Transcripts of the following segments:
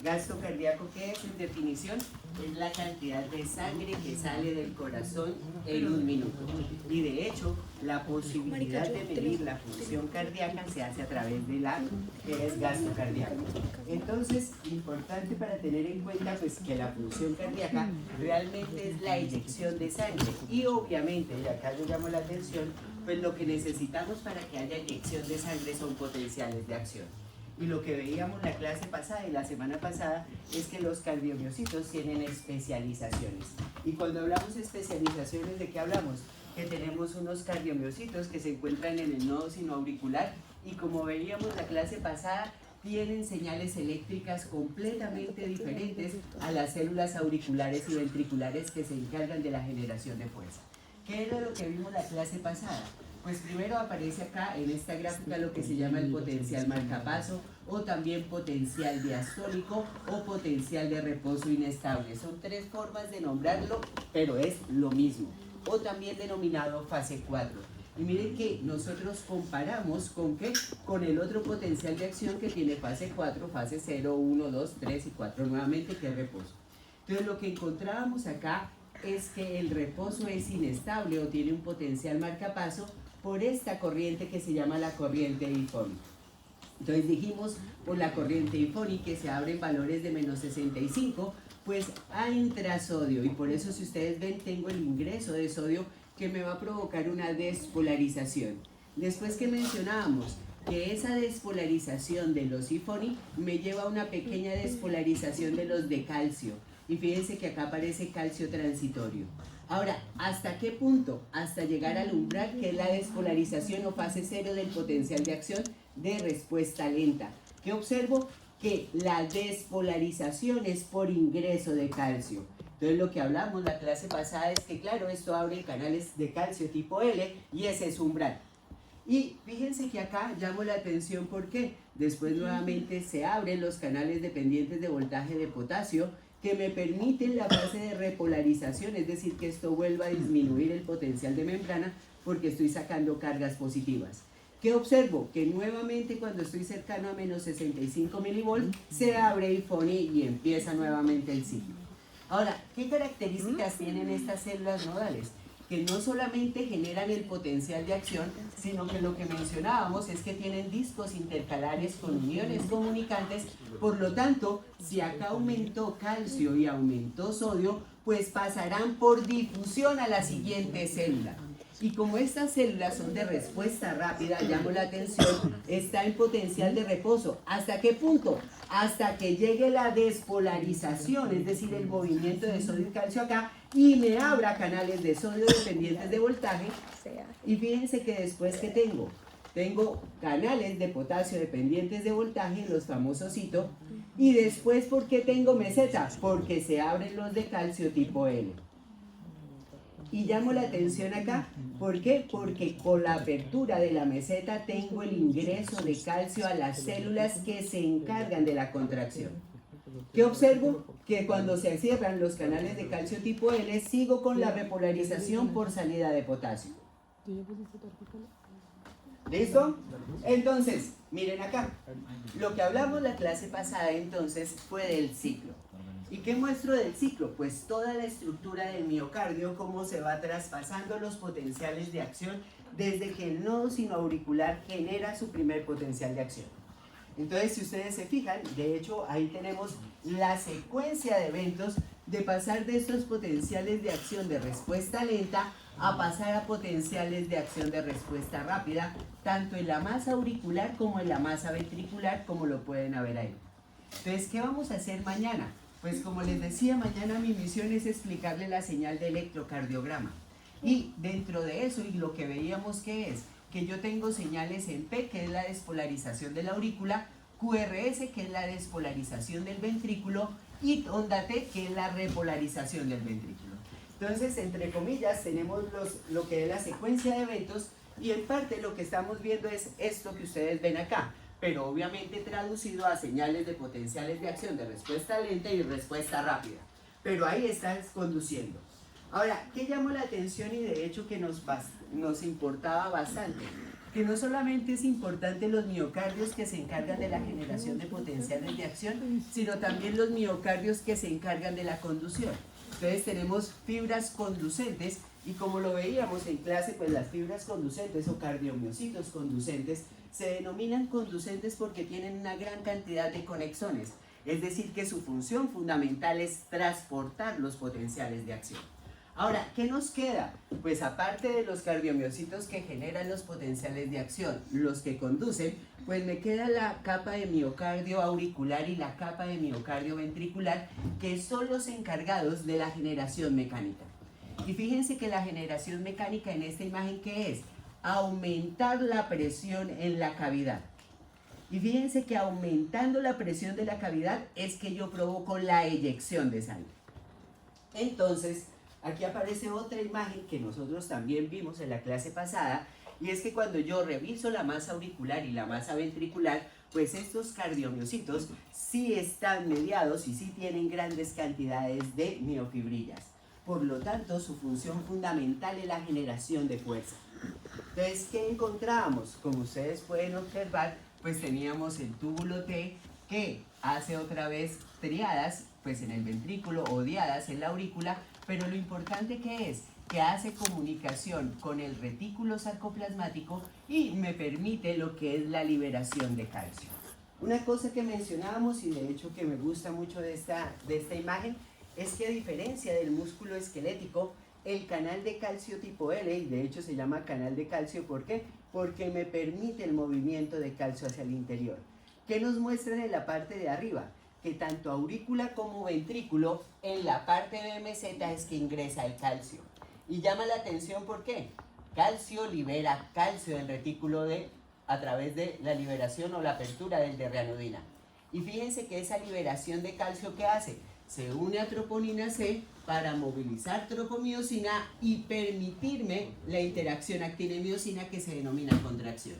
Gasto cardíaco, ¿qué es en definición? Es la cantidad de sangre que sale del corazón en un minuto. Y de hecho, la posibilidad de medir la función cardíaca se hace a través de la que es gasto cardíaco. Entonces, importante para tener en cuenta pues que la función cardíaca realmente es la eyección de sangre. Y obviamente, y acá yo llamo la atención, pues lo que necesitamos para que haya eyección de sangre son potenciales de acción. Y lo que veíamos la clase pasada y la semana pasada es que los cardiomiocitos tienen especializaciones. Y cuando hablamos de especializaciones, ¿de qué hablamos? Que tenemos unos cardiomiocitos que se encuentran en el nodo sinoauricular y como veíamos la clase pasada, tienen señales eléctricas completamente diferentes a las células auriculares y ventriculares que se encargan de la generación de fuerza. ¿Qué era lo que vimos la clase pasada? Pues primero aparece acá en esta gráfica lo que se llama el potencial marcapaso o también potencial diastólico o potencial de reposo inestable. Son tres formas de nombrarlo, pero es lo mismo. O también denominado fase 4. Y miren que nosotros comparamos con ¿qué? Con el otro potencial de acción que tiene fase 4, fase 0, 1, 2, 3 y 4 nuevamente, que es reposo. Entonces lo que encontrábamos acá es que el reposo es inestable o tiene un potencial marcapaso por esta corriente que se llama la corriente ifónica. Entonces dijimos, por la corriente ifónica que se abren valores de menos 65, pues entra sodio, y por eso si ustedes ven tengo el ingreso de sodio que me va a provocar una despolarización. Después que mencionábamos que esa despolarización de los ifónicos me lleva a una pequeña despolarización de los de calcio, y fíjense que acá aparece calcio transitorio. Ahora, ¿hasta qué punto? Hasta llegar al umbral, que es la despolarización o fase 0 del potencial de acción de respuesta lenta. ¿Qué observo? Que la despolarización es por ingreso de calcio. Entonces lo que hablamos la clase pasada es que claro, esto abre canales de calcio tipo L y ese es umbral. Y fíjense que acá llamo la atención porque después nuevamente se abren los canales dependientes de voltaje de potasio que me permiten la fase de repolarización, es decir, que esto vuelva a disminuir el potencial de membrana porque estoy sacando cargas positivas. ¿Qué observo? Que nuevamente cuando estoy cercano a menos 65 milivolts se abre el FONI y empieza nuevamente el ciclo. Ahora, ¿qué características tienen estas células nodales? Que no solamente generan el potencial de acción, sino que lo que mencionábamos es que tienen discos intercalares con uniones comunicantes, por lo tanto, si acá aumentó calcio y aumentó sodio, pues pasarán por difusión a la siguiente célula. Y como estas células son de respuesta rápida, llamo la atención, está en potencial de reposo. ¿Hasta qué punto? Hasta que llegue la despolarización, es decir, el movimiento de sodio y calcio acá, y me abra canales de sodio dependientes de voltaje. Y fíjense que después que tengo canales de potasio dependientes de voltaje, los famosos CITO, y después, ¿por qué tengo meseta? Porque se abren los de calcio tipo L. Y llamo la atención acá, ¿por qué? Porque con la apertura de la meseta tengo el ingreso de calcio a las células que se encargan de la contracción. ¿Qué observo? Que cuando se cierran los canales de calcio tipo L, sigo con la repolarización por salida de potasio. ¿Listo? Entonces, miren acá. Lo que hablamos la clase pasada entonces fue del ciclo. ¿Y qué muestro del ciclo? Pues toda la estructura del miocardio, cómo se va traspasando los potenciales de acción desde que el nodo sinoauricular genera su primer potencial de acción. Entonces, si ustedes se fijan, de hecho, ahí tenemos la secuencia de eventos de pasar de estos potenciales de acción de respuesta lenta a pasar a potenciales de acción de respuesta rápida, tanto en la masa auricular como en la masa ventricular, como lo pueden ver ahí. Entonces, ¿qué vamos a hacer mañana? Pues como les decía, mañana mi misión es explicarle la señal de electrocardiograma. Y dentro de eso, y lo que veíamos que es, que yo tengo señales en P, que es la despolarización de la aurícula, QRS, que es la despolarización del ventrículo, y onda T, que es la repolarización del ventrículo. Entonces, entre comillas, tenemos lo que es la secuencia de eventos, y en parte lo que estamos viendo es esto que ustedes ven acá, pero obviamente traducido a señales de potenciales de acción de respuesta lenta y respuesta rápida. Pero ahí estás conduciendo. Ahora, ¿qué llamó la atención y de hecho que nos importaba bastante? que no solamente es importante los miocardios que se encargan de la generación de potenciales de acción, sino también los miocardios que se encargan de la conducción. Entonces tenemos fibras conducentes y como lo veíamos en clase, pues las fibras conducentes o cardiomiocitos conducentes se denominan conducentes porque tienen una gran cantidad de conexones, es decir, que su función fundamental es transportar los potenciales de acción. Ahora, ¿qué nos queda? Pues aparte de los cardiomiocitos que generan los potenciales de acción, los que conducen, pues me queda la capa de miocardio auricular y la capa de miocardio ventricular, que son los encargados de la generación mecánica. Y fíjense que la generación mecánica en esta imagen, ¿qué es? Aumentar la presión en la cavidad. Y fíjense que aumentando la presión de la cavidad es que yo provoco la eyección de sangre. Entonces, aquí aparece otra imagen que nosotros también vimos en la clase pasada, y es que cuando yo reviso la masa auricular y la masa ventricular, pues estos cardiomiocitos sí están mediados y sí tienen grandes cantidades de miofibrillas. Por lo tanto, su función fundamental es la generación de fuerza. Entonces, ¿qué encontrábamos? Como ustedes pueden observar, pues teníamos el túbulo T que hace otra vez triadas, pues en el ventrículo o diadas en la aurícula, pero lo importante que es que hace comunicación con el retículo sarcoplasmático y me permite lo que es la liberación de calcio. Una cosa que mencionábamos y de hecho que me gusta mucho de esta imagen es que a diferencia del músculo esquelético, el canal de calcio tipo L, y de hecho se llama canal de calcio, ¿por qué? Porque me permite el movimiento de calcio hacia el interior. ¿Qué nos muestran en la parte de arriba? Que tanto aurícula como ventrículo, en la parte de meseta es que ingresa el calcio. Y llama la atención, ¿por qué? Calcio libera calcio del retículo a través de la liberación o la apertura del de ranudina. Y fíjense que esa liberación de calcio, ¿qué hace? Se une a troponina C para movilizar tropomiosina y permitirme la interacción actina-miosina que se denomina contracción.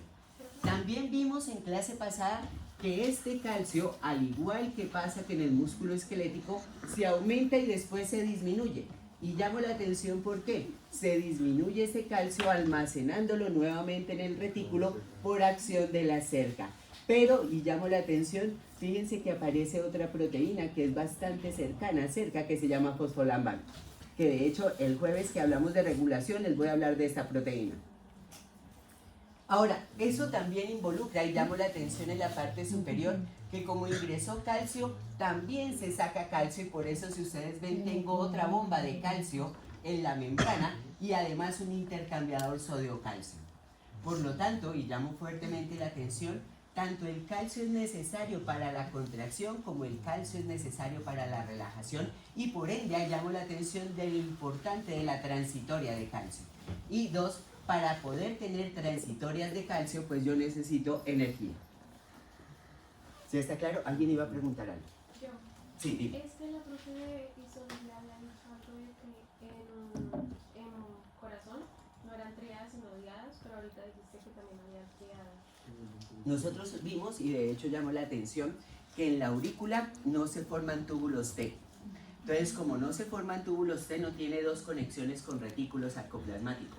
También vimos en clase pasada que este calcio, al igual que pasa que en el músculo esquelético, se aumenta y después se disminuye. Y llamo la atención ¿por qué? Se disminuye ese calcio almacenándolo nuevamente en el retículo por acción de la cerca. Pero, y llamo la atención, fíjense que aparece otra proteína que es bastante cerca, que se llama fosfolambano. Que de hecho, el jueves que hablamos de regulación, les voy a hablar de esta proteína. Ahora, eso también involucra, y llamo la atención en la parte superior, que como ingresó calcio, también se saca calcio, y por eso si ustedes ven, tengo otra bomba de calcio en la membrana, y además un intercambiador sodio-calcio. Por lo tanto, y llamo fuertemente la atención, tanto el calcio es necesario para la contracción como el calcio es necesario para la relajación, y por ende llamo la atención de lo importante de la transitoria de calcio. Y dos, para poder tener transitorias de calcio, pues yo necesito energía. ¿Sí está claro? ¿Alguien iba a preguntar algo? Yo. Sí, dime. Es que la profe de Isol le había dicho algo de que en corazón no eran triadas sino diadas, pero ahorita dijiste que también había triadas. Nosotros vimos, y de hecho llamó la atención, que en la aurícula no se forman túbulos T. Entonces, como no se forman túbulos T, no tiene dos conexiones con retículo sarcoplasmático.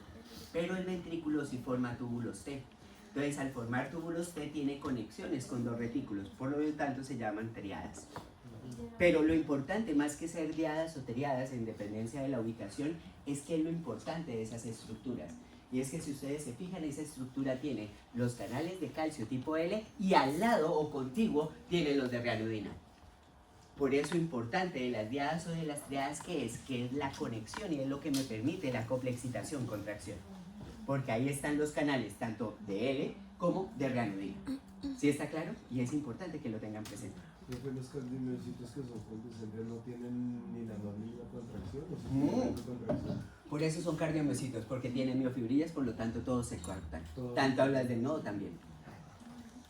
Pero el ventrículo sí forma túbulos T. Entonces, al formar túbulos T, tiene conexiones con dos retículos. Por lo tanto, se llaman triadas. Pero lo importante, más que ser diadas o triadas, en dependencia de la ubicación, es que es lo importante de esas estructuras. Y es que si ustedes se fijan, esa estructura tiene los canales de calcio tipo L y al lado o contiguo tiene los de ranudina. Por eso importante de las diadas o de las triadas, ¿qué es? Que es la conexión y es lo que me permite la acople excitación-contracción. Porque ahí están los canales tanto de L como de ranudina. ¿Sí está claro? Y es importante que lo tengan presente. Los cardiomiocitos que son conducentes no tienen ni la norma ni la contracción. Por eso son cardiomiocitos, porque tienen miofibrillas, por lo tanto todos se cortan. Tanto hablas del nodo también.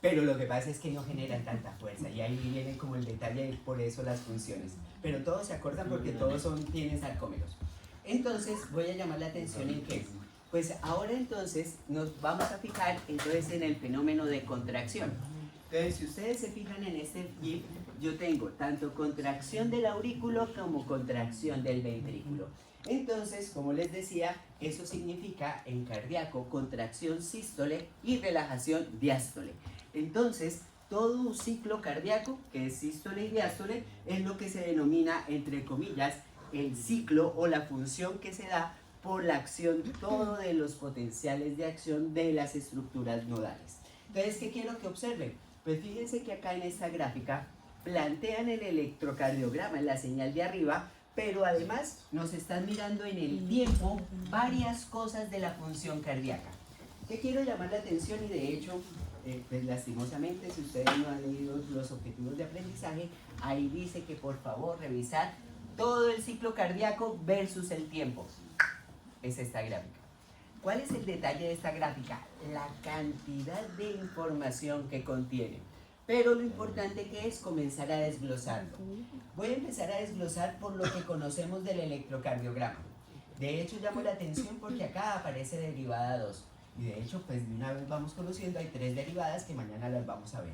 Pero lo que pasa es que no generan tanta fuerza y ahí viene como el detalle, por eso las funciones. Pero todos se acortan porque todos tienen sarcómeros. Entonces voy a llamar la atención en qué. Pues ahora entonces nos vamos a fijar entonces en el fenómeno de contracción. Entonces si ustedes se fijan en este GIF, yo tengo tanto contracción del aurículo como contracción del ventrículo. Entonces, como les decía, eso significa en cardíaco contracción sístole y relajación diástole. Entonces, todo un ciclo cardíaco, que es sístole y diástole, es lo que se denomina, entre comillas, el ciclo o la función que se da por la acción, todo de los potenciales de acción de las estructuras nodales. Entonces, ¿qué quiero que observen? Pues fíjense que acá en esta gráfica plantean el electrocardiograma en la señal de arriba, pero además nos están mirando en el tiempo varias cosas de la función cardíaca. ¿Qué quiero llamar la atención? Y de hecho, pues lastimosamente, si ustedes no han leído los objetivos de aprendizaje, ahí dice que por favor revisar todo el ciclo cardíaco versus el tiempo. Es esta gráfica. ¿Cuál es el detalle de esta gráfica? La cantidad de información que contiene. Pero lo importante que es comenzar a desglosarlo. Voy a empezar a desglosar por lo que conocemos del electrocardiograma. De hecho, llamo la atención porque acá aparece derivada 2. Y de hecho, pues de una vez vamos conociendo, hay 3 derivadas que mañana las vamos a ver.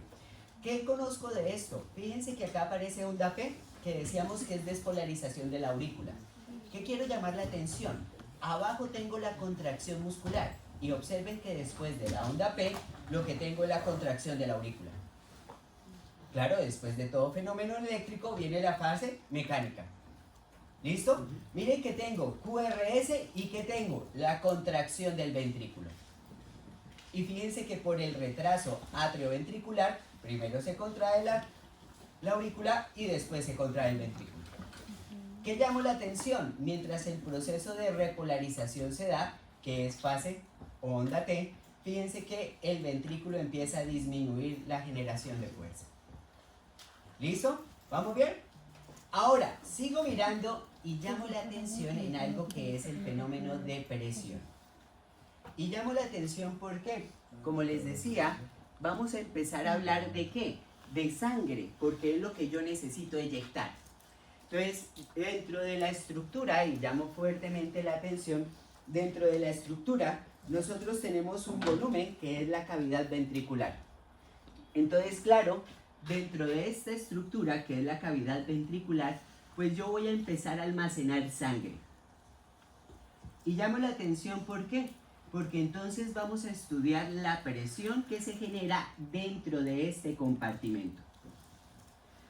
¿Qué conozco de esto? Fíjense que acá aparece onda P, que decíamos que es despolarización de la aurícula. ¿Qué quiero llamar la atención? Abajo tengo la contracción muscular. Y observen que después de la onda P, lo que tengo es la contracción de la aurícula. Claro, después de todo fenómeno eléctrico viene la fase mecánica. ¿Listo? Miren que tengo QRS y que tengo la contracción del ventrículo. Y fíjense que por el retraso atrioventricular, primero se contrae la aurícula y después se contrae el ventrículo. ¿Qué llamó la atención? Mientras el proceso de repolarización se da, que es fase o onda T, fíjense que el ventrículo empieza a disminuir la generación de fuerza. ¿Listo? ¿Vamos bien? Ahora, sigo mirando y llamo la atención en algo que es el fenómeno de presión. Y llamo la atención porque, como les decía, vamos a empezar a hablar de ¿qué? De sangre, porque es lo que yo necesito eyectar. Entonces, dentro de la estructura, y llamo fuertemente la atención, dentro de la estructura, nosotros tenemos un volumen que es la cavidad ventricular. Entonces, claro, dentro de esta estructura, que es la cavidad ventricular, pues yo voy a empezar a almacenar sangre. Y llamo la atención, ¿por qué? Porque entonces vamos a estudiar la presión que se genera dentro de este compartimento.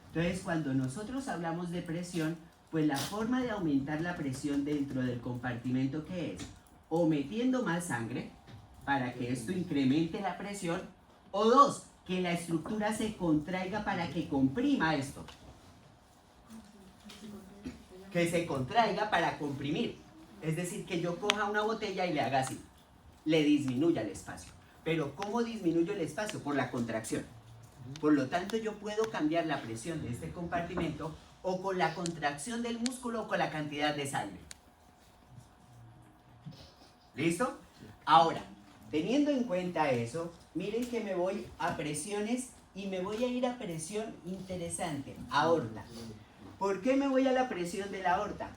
Entonces, cuando nosotros hablamos de presión, pues la forma de aumentar la presión dentro del compartimento, ¿qué es? O metiendo más sangre, para que esto incremente la presión, o dos, que la estructura se contraiga para que comprima esto. Que se contraiga para comprimir. Es decir, que yo coja una botella y le haga así. Le disminuya el espacio. Pero ¿cómo disminuyo el espacio? Por la contracción. Por lo tanto, yo puedo cambiar la presión de este compartimento o con la contracción del músculo o con la cantidad de sangre. ¿Listo? Ahora, teniendo en cuenta eso, miren que me voy a presiones y me voy a ir a presión interesante, aorta. ¿Por qué me voy a la presión de la aorta?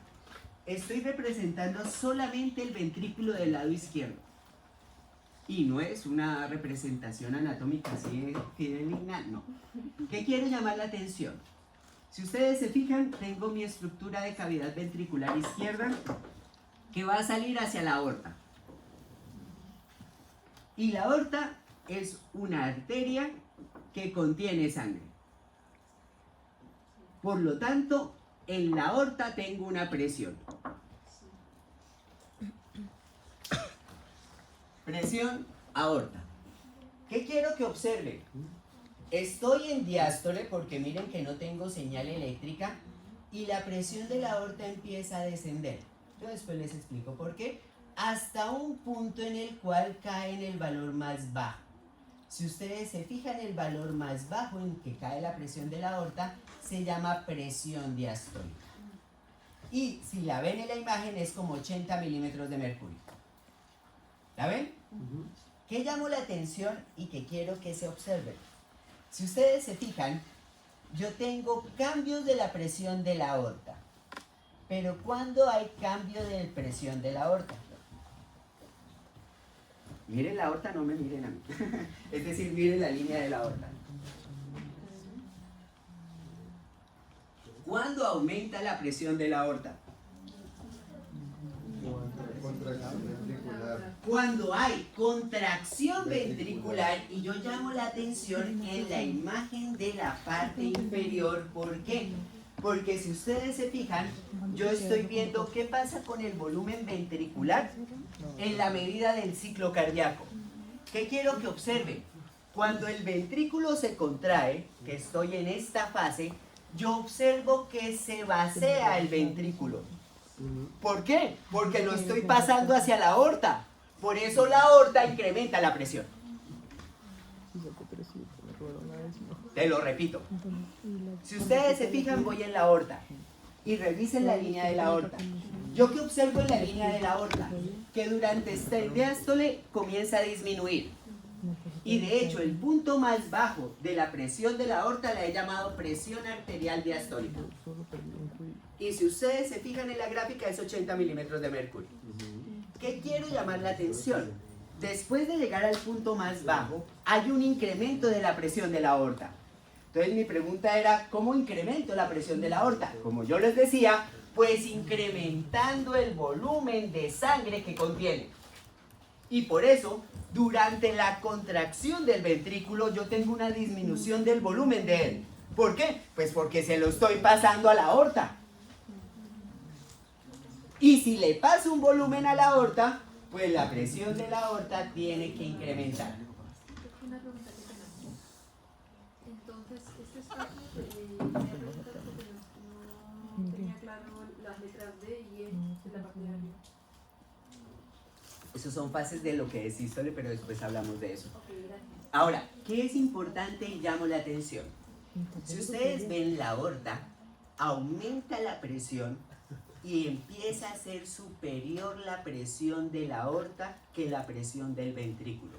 Estoy representando solamente el ventrículo del lado izquierdo. Y no es una representación anatómica así fidedigna, no. ¿Qué quiero llamar la atención? Si ustedes se fijan, tengo mi estructura de cavidad ventricular izquierda que va a salir hacia la aorta. Y la aorta es una arteria que contiene sangre. Por lo tanto, en la aorta tengo una presión. Presión aorta. ¿Qué quiero que observen? Estoy en diástole porque miren que no tengo señal eléctrica y la presión de la aorta empieza a descender. Yo después les explico por qué. Hasta un punto en el cual cae en el valor más bajo. Si ustedes se fijan, el valor más bajo en que cae la presión de la aorta se llama presión diastólica. Y si la ven en la imagen es como 80 milímetros de mercurio. ¿La ven? ¿Qué llamó la atención y que quiero que se observen? Si ustedes se fijan, yo tengo cambios de la presión de la aorta. Pero ¿cuándo hay cambio de presión de la aorta? Miren la aorta, no me miren a mí. Es decir, miren la línea de la aorta. ¿Cuándo aumenta la presión de la aorta? Cuando hay contracción ventricular, y yo llamo la atención en la imagen de la parte inferior, ¿por qué? Porque si ustedes se fijan, yo estoy viendo qué pasa con el volumen ventricular en la medida del ciclo cardíaco. ¿Qué quiero que observen? Cuando el ventrículo se contrae, que estoy en esta fase, yo observo que se vacía el ventrículo. ¿Por qué? Porque lo estoy pasando hacia la aorta. Por eso la aorta incrementa la presión. Te lo repito. Si ustedes se fijan, voy en la aorta y revisen la línea de la aorta. ¿Yo qué observo en la línea de la aorta? Que durante este diástole comienza a disminuir. Y de hecho, el punto más bajo de la presión de la aorta la he llamado presión arterial diastólica. Y si ustedes se fijan en la gráfica, es 80 milímetros de mercurio. ¿Qué quiero llamar la atención? Después de llegar al punto más bajo, hay un incremento de la presión de la aorta. Entonces mi pregunta era, ¿cómo incremento la presión de la aorta? Como yo les decía, pues incrementando el volumen de sangre que contiene. Y por eso, durante la contracción del ventrículo, yo tengo una disminución del volumen de él. ¿Por qué? Pues porque se lo estoy pasando a la aorta. Y si le paso un volumen a la aorta, pues la presión de la aorta tiene que incrementar. Una pregunta que tengo. Entonces, este está me pregunta porque no tenía claro las letras D y E de la parte de arriba. Esos son fases de lo que es sístole, pero después hablamos de eso. Ok, gracias. Ahora, ¿qué es importante y llamo la atención? Si ustedes ven la aorta, aumenta la presión y empieza a ser superior la presión de la aorta que la presión del ventrículo.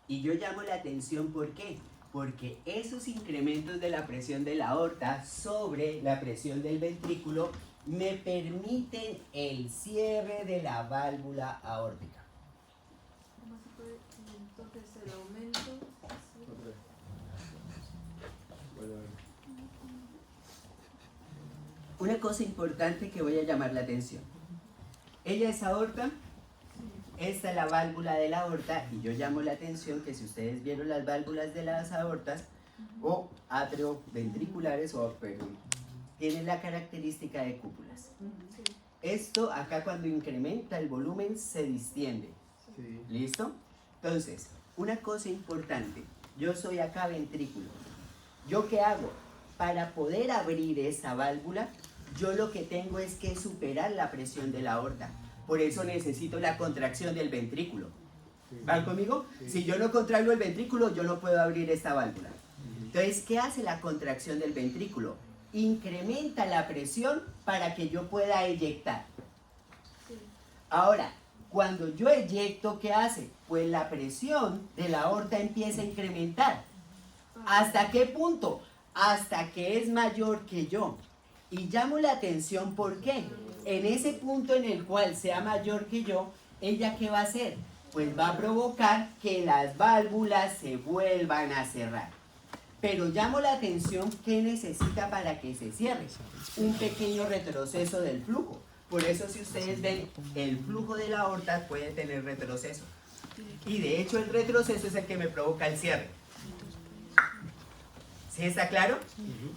Y yo llamo la atención, ¿por qué? Porque esos incrementos de la presión de la aorta sobre la presión del ventrículo me permiten el cierre de la válvula aórtica. ¿Cómo se puede? Entonces, el aumento. Una cosa importante que voy a llamar la atención. Ella es aorta, esta es la válvula de la aorta, y yo llamo la atención que si ustedes vieron las válvulas de las aortas, o atrioventriculares, tienen la característica de cúpulas. Esto acá cuando incrementa el volumen se distiende. ¿Listo? Entonces, una cosa importante, yo soy acá ventrículo. ¿Yo qué hago? Para poder abrir esa válvula, yo lo que tengo es que superar la presión de la aorta. Por eso necesito la contracción del ventrículo. ¿Van conmigo? Si yo no contraigo el ventrículo, yo no puedo abrir esta válvula. Entonces, ¿qué hace la contracción del ventrículo? Incrementa la presión para que yo pueda eyectar. Ahora, cuando yo eyecto, ¿qué hace? Pues la presión de la aorta empieza a incrementar. ¿Hasta qué punto? Hasta que es mayor que yo. Y llamo la atención, ¿por qué? En ese punto en el cual sea mayor que yo, ¿ella qué va a hacer? Pues va a provocar que las válvulas se vuelvan a cerrar. Pero llamo la atención, ¿qué necesita para que se cierre? Un pequeño retroceso del flujo. Por eso si ustedes ven, el flujo de la aorta puede tener retroceso. Y de hecho el retroceso es el que me provoca el cierre. ¿Sí está claro?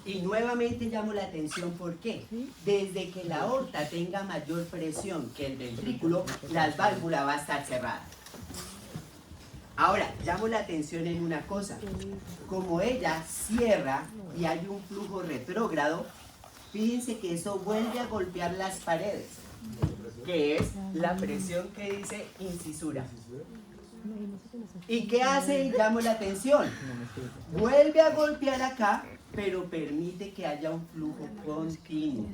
Y nuevamente llamo la atención, ¿por qué? Desde que la aorta tenga mayor presión que el ventrículo, la válvula va a estar cerrada. Ahora, llamo la atención en una cosa. Como ella cierra y hay un flujo retrógrado, fíjense que eso vuelve a golpear las paredes, que es la presión que dice incisura. ¿Y qué hace? Llamo la atención. Vuelve a golpear acá, pero permite que haya un flujo continuo.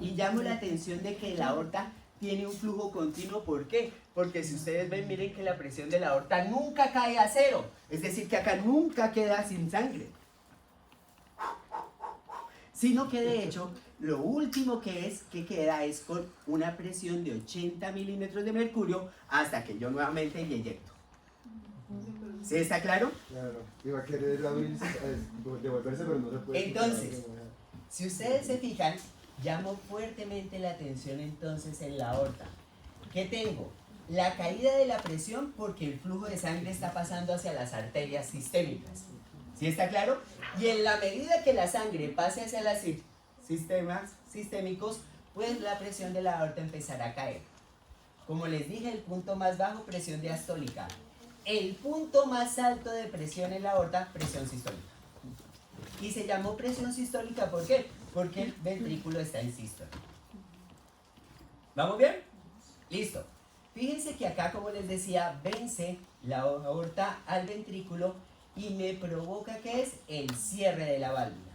Y llamo la atención de que la aorta tiene un flujo continuo. ¿Por qué? Porque si ustedes ven, miren que la presión de la aorta nunca cae a cero. Es decir, que acá nunca queda sin sangre. Sino que de hecho, lo último que queda es con una presión de 80 milímetros de mercurio hasta que yo nuevamente le eyecto. ¿Sí está claro? Claro, iba a querer devolverse, pero no se puede. Entonces, si ustedes se fijan, llamo fuertemente la atención entonces en la aorta. ¿Qué tengo? La caída de la presión porque el flujo de sangre está pasando hacia las arterias sistémicas. ¿Sí está claro? Y en la medida que la sangre pase hacia los sistemas sistémicos, pues la presión de la aorta empezará a caer. Como les dije, el punto más bajo, presión diastólica. El punto más alto de presión en la aorta, presión sistólica. Y se llamó presión sistólica, ¿por qué? Porque el ventrículo está en sístole. ¿Vamos bien? Listo. Fíjense que acá, como les decía, vence la aorta al ventrículo y me provoca, ¿qué es? El cierre de la válvula.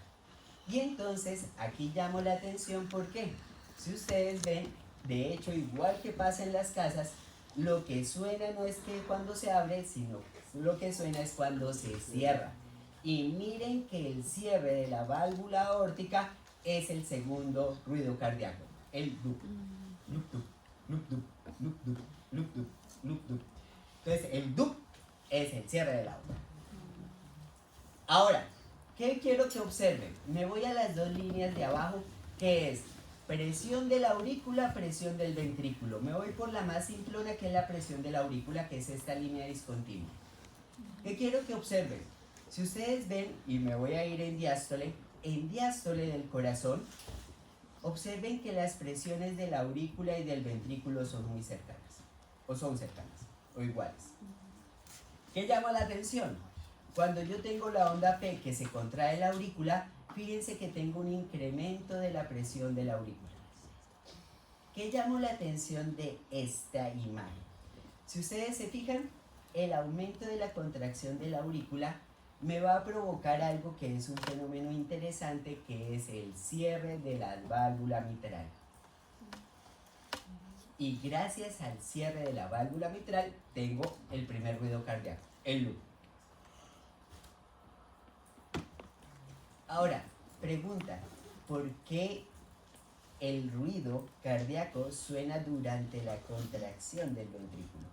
Y entonces, aquí llamo la atención, ¿por qué? Si ustedes ven, de hecho, igual que pasa en las casas, lo que suena no es que cuando se abre, sino lo que suena es cuando se cierra. Y miren que el cierre de la válvula aórtica es el segundo ruido cardíaco, el dup, dup, dup, dup, dup, dup, dup, dup, dup, dup, dup. Entonces, el dup es el cierre de la aorta. Ahora, ¿qué quiero que observen? Me voy a las dos líneas de abajo, que es presión de la aurícula, presión del ventrículo. Me voy por la más simplona, que es la presión de la aurícula, que es esta línea discontinua. ¿Qué quiero que observen? Si ustedes ven, y me voy a ir en diástole del corazón, observen que las presiones de la aurícula y del ventrículo son muy cercanas, o iguales. ¿Qué llama la atención? Cuando yo tengo la onda P que se contrae la aurícula, fíjense que tengo un incremento de la presión de la aurícula. ¿Qué llamó la atención de esta imagen? Si ustedes se fijan, el aumento de la contracción de la aurícula me va a provocar algo que es un fenómeno interesante, que es el cierre de la válvula mitral. Y gracias al cierre de la válvula mitral tengo el primer ruido cardíaco, el loop. Ahora, pregunta, ¿por qué el ruido cardíaco suena durante la contracción del ventrículo?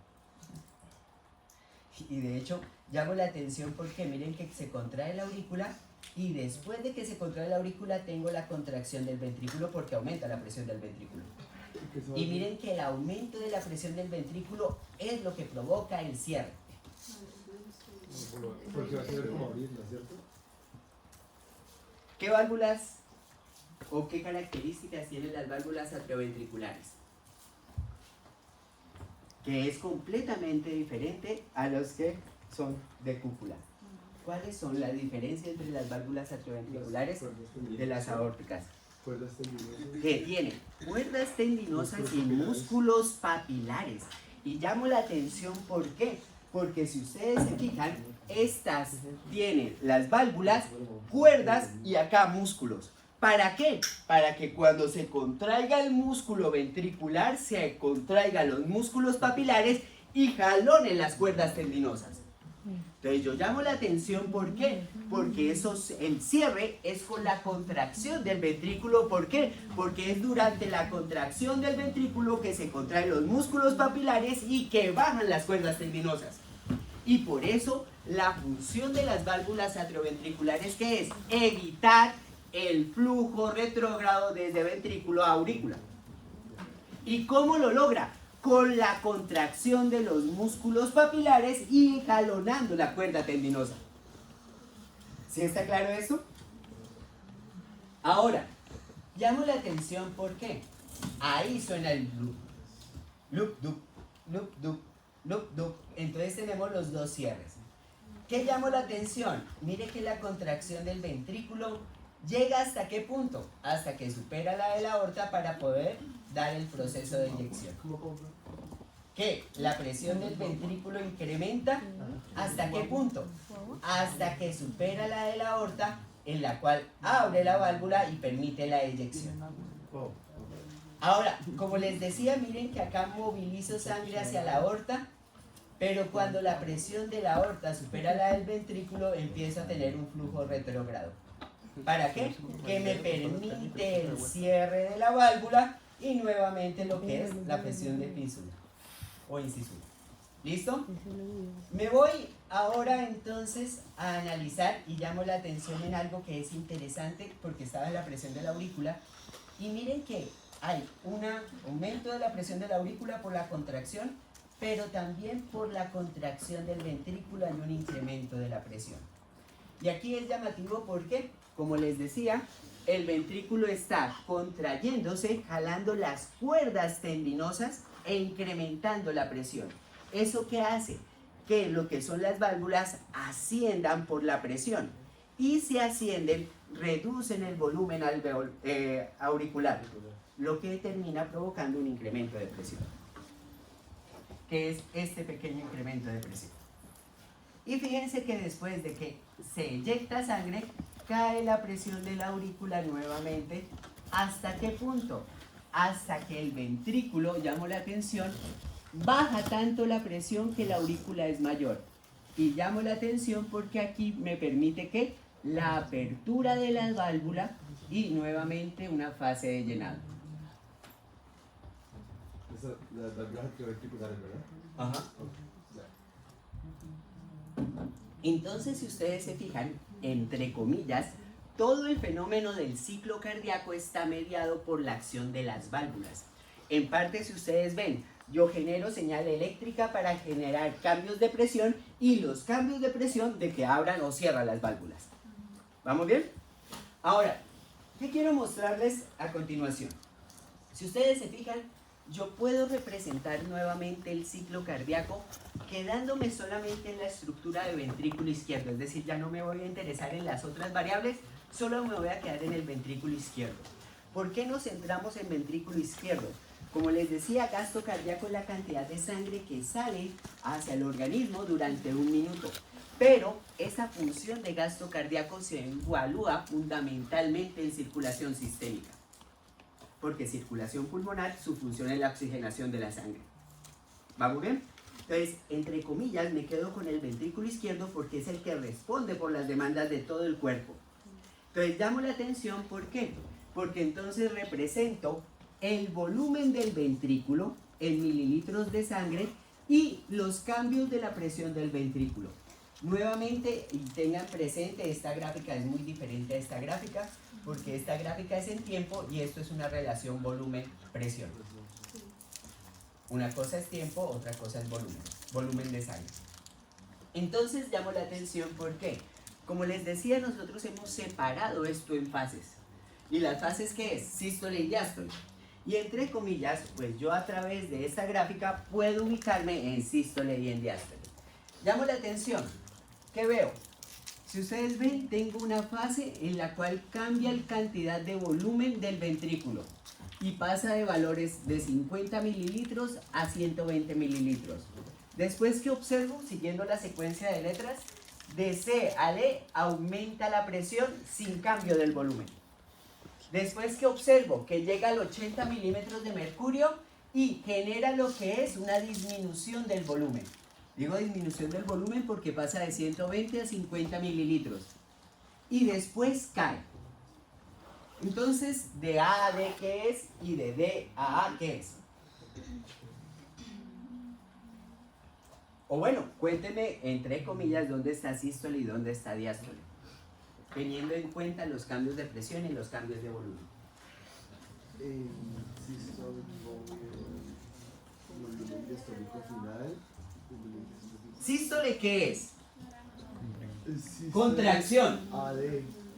Y de hecho, llamo la atención porque miren que se contrae la aurícula y después de que se contrae la aurícula tengo la contracción del ventrículo porque aumenta la presión del ventrículo. Y miren que el aumento de la presión del ventrículo es lo que provoca el cierre. Porque va a ser como abrirla, ¿cierto? ¿Qué válvulas o qué características tienen las válvulas atrioventriculares? Que es completamente diferente a los que son de cúpula. ¿Cuáles son las diferencias entre las válvulas atrioventriculares de las aórticas? Cuerdas tendinosas. Que tienen cuerdas tendinosas y músculos papilares. Y llamo la atención, ¿por qué? Porque si ustedes se fijan, estas tienen las válvulas, cuerdas y acá músculos. ¿Para qué? Para que cuando se contraiga el músculo ventricular, se contraigan los músculos papilares y jalonen las cuerdas tendinosas. Entonces yo llamo la atención, ¿por qué? Porque el cierre es con la contracción del ventrículo. ¿Por qué? Porque es durante la contracción del ventrículo que se contraen los músculos papilares y que bajan las cuerdas tendinosas. Y por eso la función de las válvulas atrioventriculares, ¿qué es? Evitar el flujo retrógrado desde ventrículo a aurícula. ¿Y cómo lo logra? Con la contracción de los músculos papilares y jalonando la cuerda tendinosa. ¿Sí está claro esto? Ahora, llamo la atención, ¿por qué? Ahí suena el loop. Loop, dup, loop, dup, loop, dup. Entonces tenemos los dos cierres. ¿Qué llamó la atención? Mire que la contracción del ventrículo llega hasta qué punto, hasta que supera la de la aorta para poder dar el proceso de inyección. ¿Qué? La presión del ventrículo incrementa hasta qué punto, hasta que supera la de la aorta, en la cual abre la válvula y permite la eyección. Ahora, como les decía, miren que acá movilizo sangre hacia la aorta, pero cuando la presión de la aorta supera la del ventrículo, empiezo a tener un flujo retrógrado. ¿Para qué? Que me permite el cierre de la válvula y nuevamente lo que es la presión de fístula o incisura. ¿Listo? Me voy ahora entonces a analizar y llamo la atención en algo que es interesante porque estaba en la presión de la aurícula y miren que hay un aumento de la presión de la aurícula por la contracción pero también por la contracción del ventrículo hay un incremento de la presión. Y aquí es llamativo porque, como les decía, el ventrículo está contrayéndose, jalando las cuerdas tendinosas e incrementando la presión. ¿Eso qué hace? Que lo que son las válvulas asciendan por la presión. Y si ascienden, reducen el volumen auricular, lo que termina provocando un incremento de presión, que es este pequeño incremento de presión. Y fíjense que después de que se eyecta sangre, cae la presión de la aurícula nuevamente. ¿Hasta qué punto? Hasta que el ventrículo, llamo la atención, baja tanto la presión que la aurícula es mayor. Y llamo la atención porque aquí me permite que la apertura de la válvula y nuevamente una fase de llenado. Esa, las válvulas ventriculares, ¿verdad? Ajá. Entonces, si ustedes se fijan, entre comillas, todo el fenómeno del ciclo cardíaco está mediado por la acción de las válvulas. En parte, si ustedes ven, yo genero señal eléctrica para generar cambios de presión y los cambios de presión de que abran o cierran las válvulas. ¿Vamos bien? Ahora, ¿qué quiero mostrarles a continuación? Si ustedes se fijan, yo puedo representar nuevamente el ciclo cardíaco quedándome solamente en la estructura de ventrículo izquierdo, es decir, ya no me voy a interesar en las otras variables, solo me voy a quedar en el ventrículo izquierdo. ¿Por qué nos centramos en ventrículo izquierdo? Como les decía, gasto cardíaco es la cantidad de sangre que sale hacia el organismo durante un minuto. Pero esa función de gasto cardíaco se evalúa fundamentalmente en circulación sistémica. Porque circulación pulmonar, su función es la oxigenación de la sangre. ¿Vamos bien? Entonces, entre comillas, me quedo con el ventrículo izquierdo porque es el que responde por las demandas de todo el cuerpo. Entonces, llamo la atención, ¿por qué? Porque entonces represento el volumen del ventrículo en mililitros de sangre y los cambios de la presión del ventrículo. Nuevamente, y tengan presente, esta gráfica es muy diferente a esta gráfica, porque esta gráfica es en tiempo y esto es una relación volumen-presión. Una cosa es tiempo, otra cosa es volumen de sangre. Entonces llamo la atención, ¿por qué? Como les decía, nosotros hemos separado esto en fases. ¿Y las fases qué es? Sístole y diástole. Y entre comillas, pues yo a través de esta gráfica puedo ubicarme en sístole y en diástole. Llamo la atención. ¿Qué veo? Si ustedes ven, tengo una fase en la cual cambia la cantidad de volumen del ventrículo y pasa de valores de 50 mililitros a 120 mililitros. Después que observo, siguiendo la secuencia de letras, de C a D aumenta la presión sin cambio del volumen. Después que observo que llega al 80 milímetros de mercurio y genera lo que es una disminución del volumen. Digo disminución del volumen porque pasa de 120 a 50 mililitros. Y después cae. Entonces, de A a D, ¿qué es? Y de D a A, ¿qué es? O bueno, cuéntenme, entre comillas, dónde está sístole y dónde está diástole, teniendo en cuenta los cambios de presión y los cambios de volumen. ¿Sístole qué es? Contracción.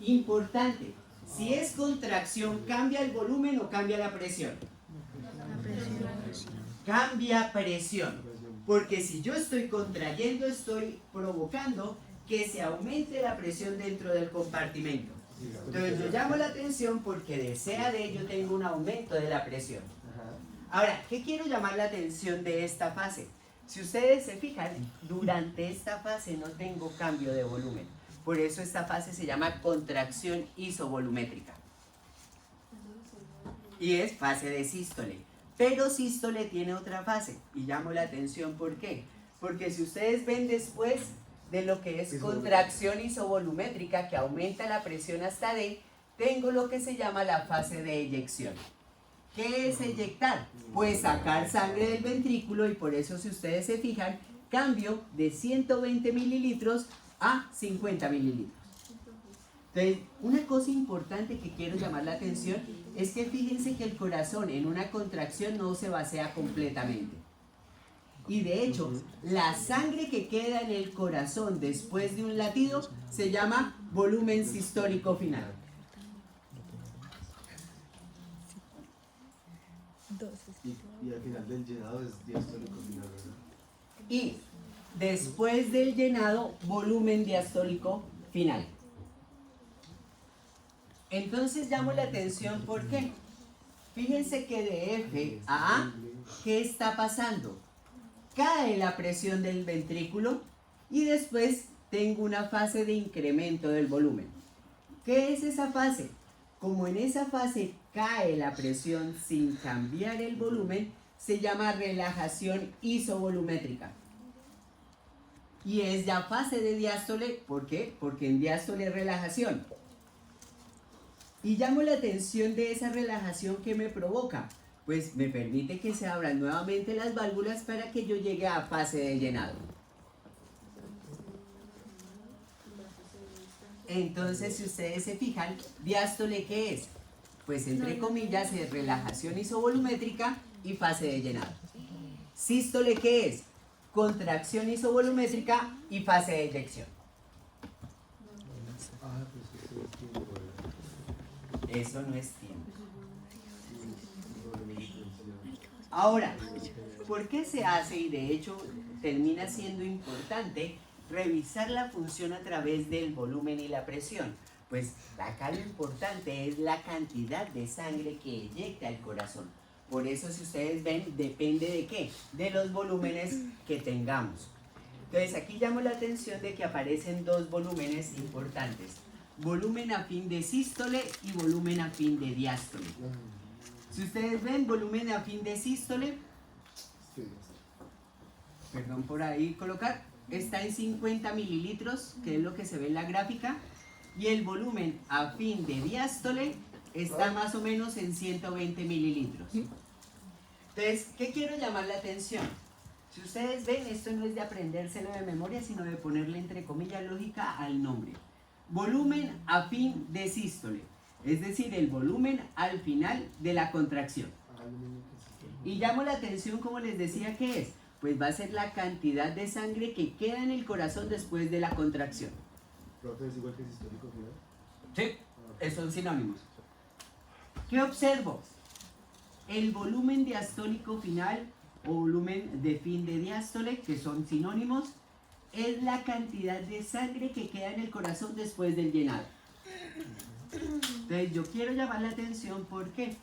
Importante. Si es contracción, ¿cambia el volumen o cambia la presión? Cambia presión. Porque si yo estoy contrayendo, estoy provocando que se aumente la presión dentro del compartimento. Entonces yo llamo la atención porque de C a D yo tengo un aumento de la presión. Ahora, ¿qué quiero llamar la atención de esta fase? Si ustedes se fijan, durante esta fase no tengo cambio de volumen. Por eso esta fase se llama contracción isovolumétrica. Y es fase de sístole. Pero sístole tiene otra fase. Y llamo la atención, ¿por qué? Porque si ustedes ven después de lo que es contracción isovolumétrica, que aumenta la presión hasta D, tengo lo que se llama la fase de eyección. ¿Qué es eyectar? Pues sacar sangre del ventrículo y por eso si ustedes se fijan, cambio de 120 mililitros a 50 mililitros. Entonces, una cosa importante que quiero llamar la atención es que fíjense que el corazón en una contracción no se vacía completamente. Y de hecho, la sangre que queda en el corazón después de un latido se llama volumen sistólico final. Y al final del llenado es diastólico final, ¿verdad? Y después del llenado, volumen diastólico final. Entonces llamo la atención, ¿por qué? Fíjense que de F a A, ¿qué está pasando? Cae la presión del ventrículo y después tengo una fase de incremento del volumen. ¿Qué es esa fase? Como en esa fase cae la presión sin cambiar el volumen, se llama relajación isovolumétrica. Y es ya fase de diástole, ¿por qué? Porque en diástole es relajación. Y llamo la atención de esa relajación que me provoca, pues me permite que se abran nuevamente las válvulas para que yo llegue a fase de llenado. Entonces, si ustedes se fijan, diástole, ¿qué es? Pues entre comillas es relajación isovolumétrica y fase de llenado. Sístole, ¿qué es? Contracción isovolumétrica y fase de eyección. Ah, pues eso es tiempo, ¿verdad? Eso no es tiempo. Ahora, ¿por qué se hace? Y de hecho termina siendo importante revisar la función a través del volumen y la presión. Pues acá lo importante es la cantidad de sangre que eyecta el corazón. Por eso, si ustedes ven, depende de qué, de los volúmenes que tengamos. Entonces aquí llamo la atención de que aparecen dos volúmenes importantes: volumen a fin de sístole y volumen a fin de diástole. Si ustedes ven, volumen a fin de sístole, perdón por ahí colocar, está en 50 mililitros, que es lo que se ve en la gráfica, y el volumen a fin de diástole está más o menos en 120 mililitros. Entonces, ¿qué quiero llamar la atención? Si ustedes ven, esto no es de aprendérselo de memoria, sino de ponerle entre comillas lógica al nombre. Volumen a fin de sístole, es decir, el volumen al final de la contracción. Y llamo la atención, como les decía, ¿qué es? Pues va a ser la cantidad de sangre que queda en el corazón después de la contracción. ¿Profe es igual que sistólico final? Sí, son sinónimos. ¿Qué observo? El volumen diastólico final o volumen de fin de diástole, que son sinónimos, es la cantidad de sangre que queda en el corazón después del llenado. Entonces yo quiero llamar la atención porque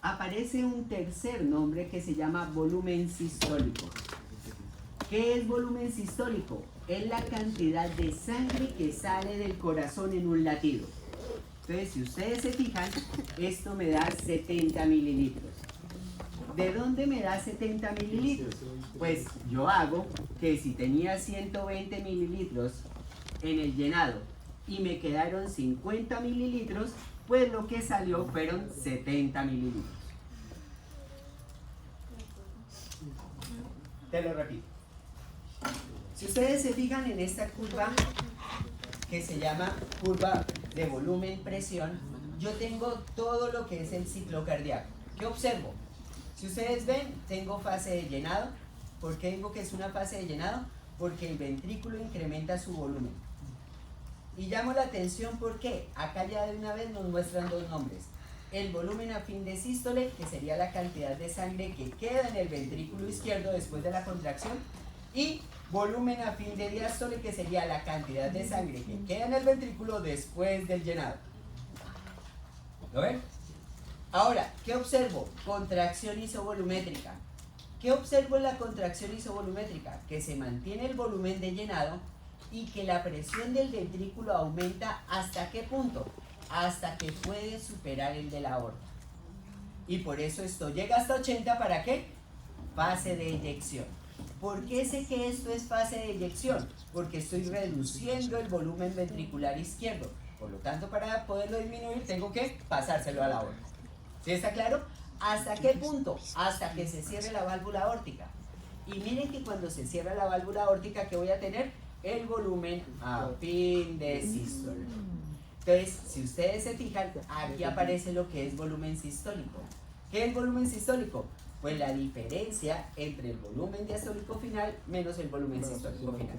aparece un tercer nombre que se llama volumen sistólico. ¿Qué es volumen sistólico? Es la cantidad de sangre que sale del corazón en un latido. Entonces, si ustedes se fijan, esto me da 70 mililitros. ¿De dónde me da 70 mililitros? Pues yo hago que si tenía 120 mililitros en el llenado y me quedaron 50 mililitros, pues lo que salió fueron 70 mililitros. Te lo repito. Si ustedes se fijan en esta curva que se llama curva de volumen-presión, yo tengo todo lo que es el ciclo cardíaco. ¿Qué observo? Si ustedes ven, tengo fase de llenado. ¿Por qué digo que es una fase de llenado? Porque el ventrículo incrementa su volumen. Y llamo la atención porque acá ya de una vez nos muestran dos nombres. El volumen a fin de sístole, que sería la cantidad de sangre que queda en el ventrículo izquierdo después de la contracción, y volumen a fin de diástole, que sería la cantidad de sangre que queda en el ventrículo después del llenado. ¿Lo ven? Ahora, ¿qué observo? Contracción isovolumétrica. ¿Qué observo en la contracción isovolumétrica? Que se mantiene el volumen de llenado y que la presión del ventrículo aumenta ¿hasta qué punto? Hasta que puede superar el de la aorta. Y por eso esto llega hasta 80, ¿para qué? Fase de eyección. ¿Por qué sé que esto es fase de eyección? Porque estoy reduciendo el volumen ventricular izquierdo. Por lo tanto, para poderlo disminuir, tengo que pasárselo a la aorta. ¿Sí está claro? ¿Hasta qué punto? Hasta que se cierre la válvula aórtica. Y miren que cuando se cierra la válvula aórtica, ¿qué voy a tener? El volumen a fin de sístole. Entonces, si ustedes se fijan, aquí aparece lo que es volumen sistólico. ¿Qué es volumen sistólico? Pues la diferencia entre el volumen diastólico final menos el volumen sistólico final.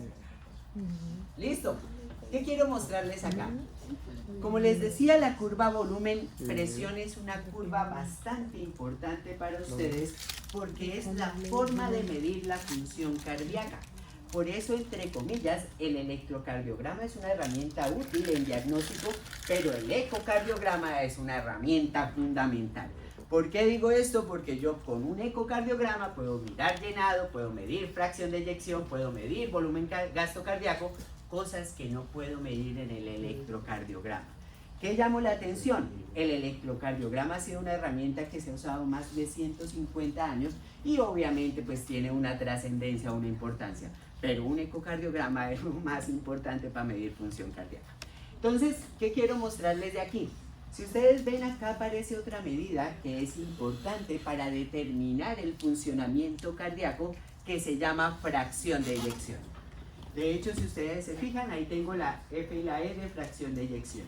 ¿Listo? ¿Qué quiero mostrarles acá? Como les decía, la curva volumen-presión es una curva bastante importante para ustedes porque es la forma de medir la función cardíaca. Por eso, entre comillas, el electrocardiograma es una herramienta útil en diagnóstico, pero el ecocardiograma es una herramienta fundamental. ¿Por qué digo esto? Porque yo con un ecocardiograma puedo mirar llenado, puedo medir fracción de eyección, puedo medir volumen gasto cardíaco, cosas que no puedo medir en el electrocardiograma. ¿Qué llamó la atención? El electrocardiograma ha sido una herramienta que se ha usado más de 150 años y obviamente pues tiene una trascendencia, una importancia, pero un ecocardiograma es lo más importante para medir función cardíaca. Entonces, ¿qué quiero mostrarles de aquí? Si ustedes ven, acá aparece otra medida que es importante para determinar el funcionamiento cardíaco, que se llama fracción de eyección. De hecho, si ustedes se fijan, ahí tengo la F y la E de fracción de eyección.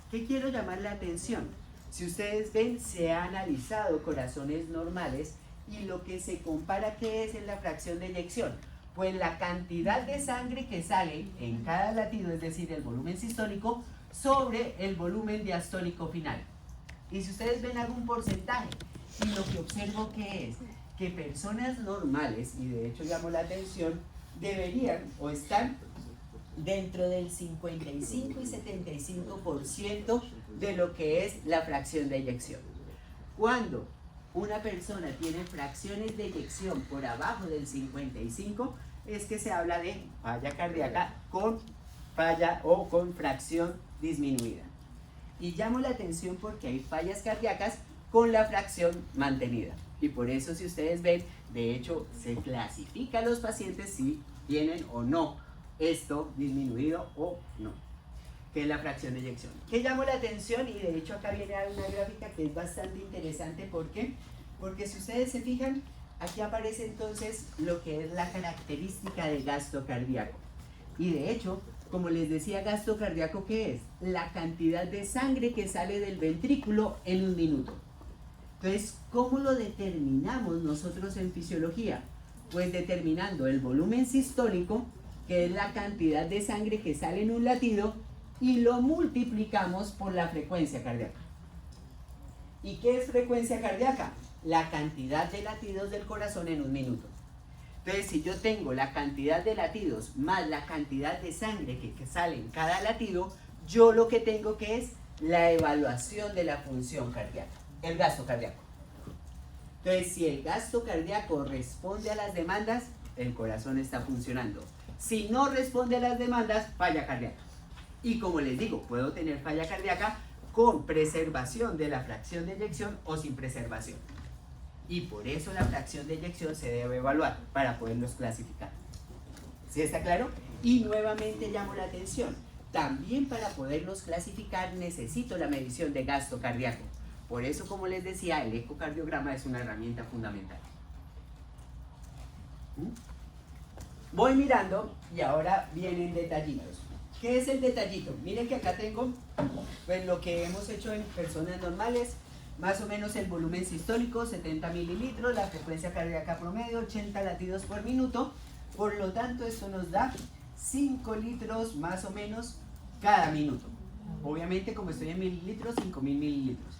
¿Qué quiero llamar la atención? Si ustedes ven, se ha analizado corazones normales y lo que se compara, ¿qué es en la fracción de eyección? Pues la cantidad de sangre que sale en cada latido, es decir, el volumen sistólico, sobre el volumen diastólico final. Y si ustedes ven, hago un porcentaje y lo que observo que es que personas normales, y de hecho llamó la atención, deberían o están dentro del 55 y 75% de lo que es la fracción de eyección. Cuando una persona tiene fracciones de eyección por abajo del 55, es que se habla de falla cardíaca con falla o con fracción disminuida. Y llamo la atención porque hay fallas cardíacas con la fracción mantenida. Y por eso, si ustedes ven, de hecho se clasifica a los pacientes si tienen o no esto disminuido o no, que es la fracción de eyección. ¿Qué llamó la atención? Y de hecho acá viene una gráfica que es bastante interesante. ¿Por qué? Porque si ustedes se fijan, aquí aparece entonces lo que es la característica de gasto cardíaco. Y de hecho, como les decía, gasto cardíaco, ¿qué es? La cantidad de sangre que sale del ventrículo en un minuto. Entonces, ¿cómo lo determinamos nosotros en fisiología? Pues determinando el volumen sistólico, que es la cantidad de sangre que sale en un latido, y lo multiplicamos por la frecuencia cardíaca. ¿Y qué es frecuencia cardíaca? La cantidad de latidos del corazón en un minuto. Entonces, si yo tengo la cantidad de latidos más la cantidad de sangre que sale en cada latido, yo lo que tengo que es la evaluación de la función cardíaca, el gasto cardíaco. Entonces, si el gasto cardíaco responde a las demandas, el corazón está funcionando. Si no responde a las demandas, falla cardíaca. Y como les digo, puedo tener falla cardíaca con preservación de la fracción de eyección o sin preservación. Y por eso la fracción de eyección se debe evaluar para poderlos clasificar. ¿Sí está claro? Y nuevamente llamo la atención. También para poderlos clasificar necesito la medición de gasto cardíaco. Por eso, como les decía, el ecocardiograma es una herramienta fundamental. Voy mirando y ahora vienen detallitos. ¿Qué es el detallito? Miren que acá tengo pues, lo que hemos hecho en personas normales. Más o menos el volumen sistólico, 70 mililitros, la frecuencia cardíaca promedio, 80 latidos por minuto. Por lo tanto, esto nos da 5 litros más o menos cada minuto. Obviamente, como estoy en mililitros, 5000 mililitros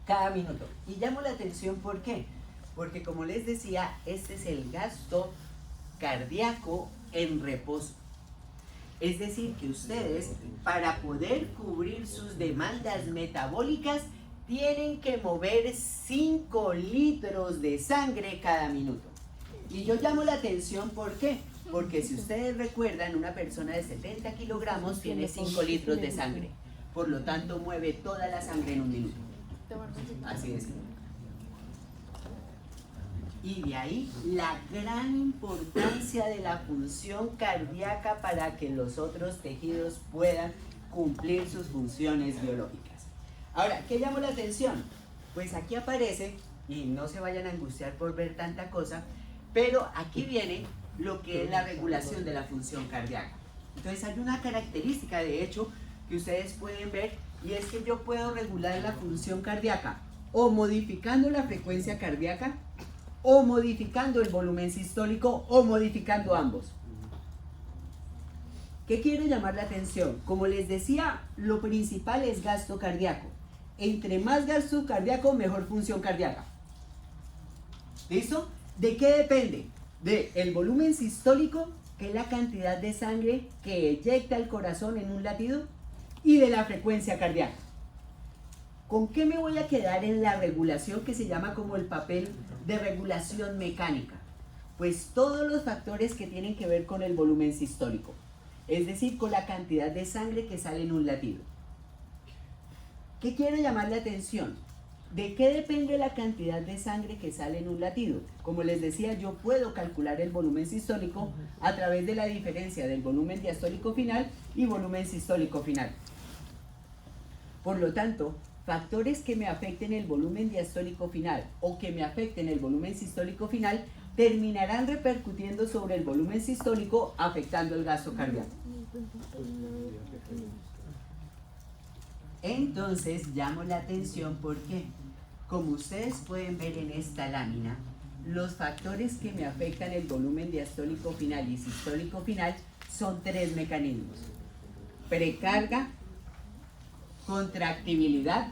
cada minuto. Y llamo la atención, ¿por qué? Porque como les decía, este es el gasto cardíaco en reposo. Es decir, que ustedes, para poder cubrir sus demandas metabólicas, tienen que mover 5 litros de sangre cada minuto. Y yo llamo la atención, ¿por qué? Porque si ustedes recuerdan, una persona de 70 kilogramos tiene 5 litros de sangre. Por lo tanto, mueve toda la sangre en un minuto. Así es. Y de ahí la gran importancia de la función cardíaca para que los otros tejidos puedan cumplir sus funciones biológicas. Ahora, ¿qué llamó la atención? Pues aquí aparece, y no se vayan a angustiar por ver tanta cosa, pero aquí viene lo que es la regulación de la función cardíaca. Entonces hay una característica, de hecho, que ustedes pueden ver, y es que yo puedo regular la función cardíaca o modificando la frecuencia cardíaca o modificando el volumen sistólico o modificando ambos. ¿Qué quiero llamar la atención? Como les decía, lo principal es gasto cardíaco. Entre más gasto cardíaco, mejor función cardíaca. ¿Listo? ¿De qué depende? Del volumen sistólico, que es la cantidad de sangre que eyecta el corazón en un latido, y de la frecuencia cardíaca. ¿Con qué me voy a quedar en la regulación que se llama como el papel de regulación mecánica? Pues todos los factores que tienen que ver con el volumen sistólico, es decir, con la cantidad de sangre que sale en un latido. ¿Qué quiero llamar la atención? ¿De qué depende la cantidad de sangre que sale en un latido? Como les decía, yo puedo calcular el volumen sistólico a través de la diferencia del volumen diastólico final y volumen sistólico final. Por lo tanto, factores que me afecten el volumen diastólico final o que me afecten el volumen sistólico final terminarán repercutiendo sobre el volumen sistólico, afectando el gasto cardíaco. Entonces llamo la atención porque, como ustedes pueden ver en esta lámina, los factores que me afectan el volumen diastólico final y sistólico final son tres mecanismos: precarga, contractibilidad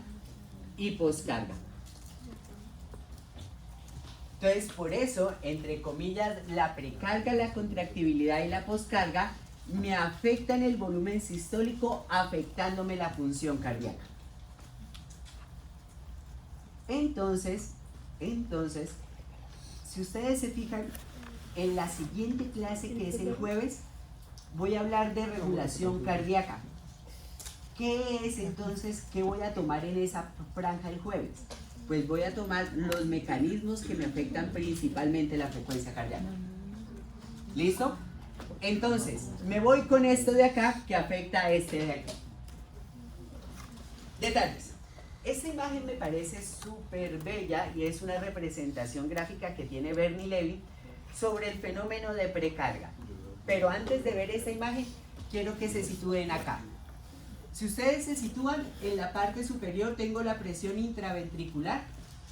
y poscarga. Entonces, por eso, entre comillas, la precarga, la contractibilidad y la poscarga me afectan el volumen sistólico, afectándome la función cardíaca. Entonces, si ustedes se fijan, en la siguiente clase, que es el jueves, voy a hablar de regulación cardíaca. ¿Qué es entonces? ¿Qué voy a tomar en esa franja el jueves? Pues voy a tomar los mecanismos que me afectan principalmente la frecuencia cardíaca. ¿Listo? Entonces, me voy con esto de acá que afecta a este de aquí. Detalles. Esta imagen me parece súper bella y es una representación gráfica que tiene Bernie Levy sobre el fenómeno de precarga. Pero antes de ver esta imagen, quiero que se sitúen acá. Si ustedes se sitúan, en la parte superior tengo la presión intraventricular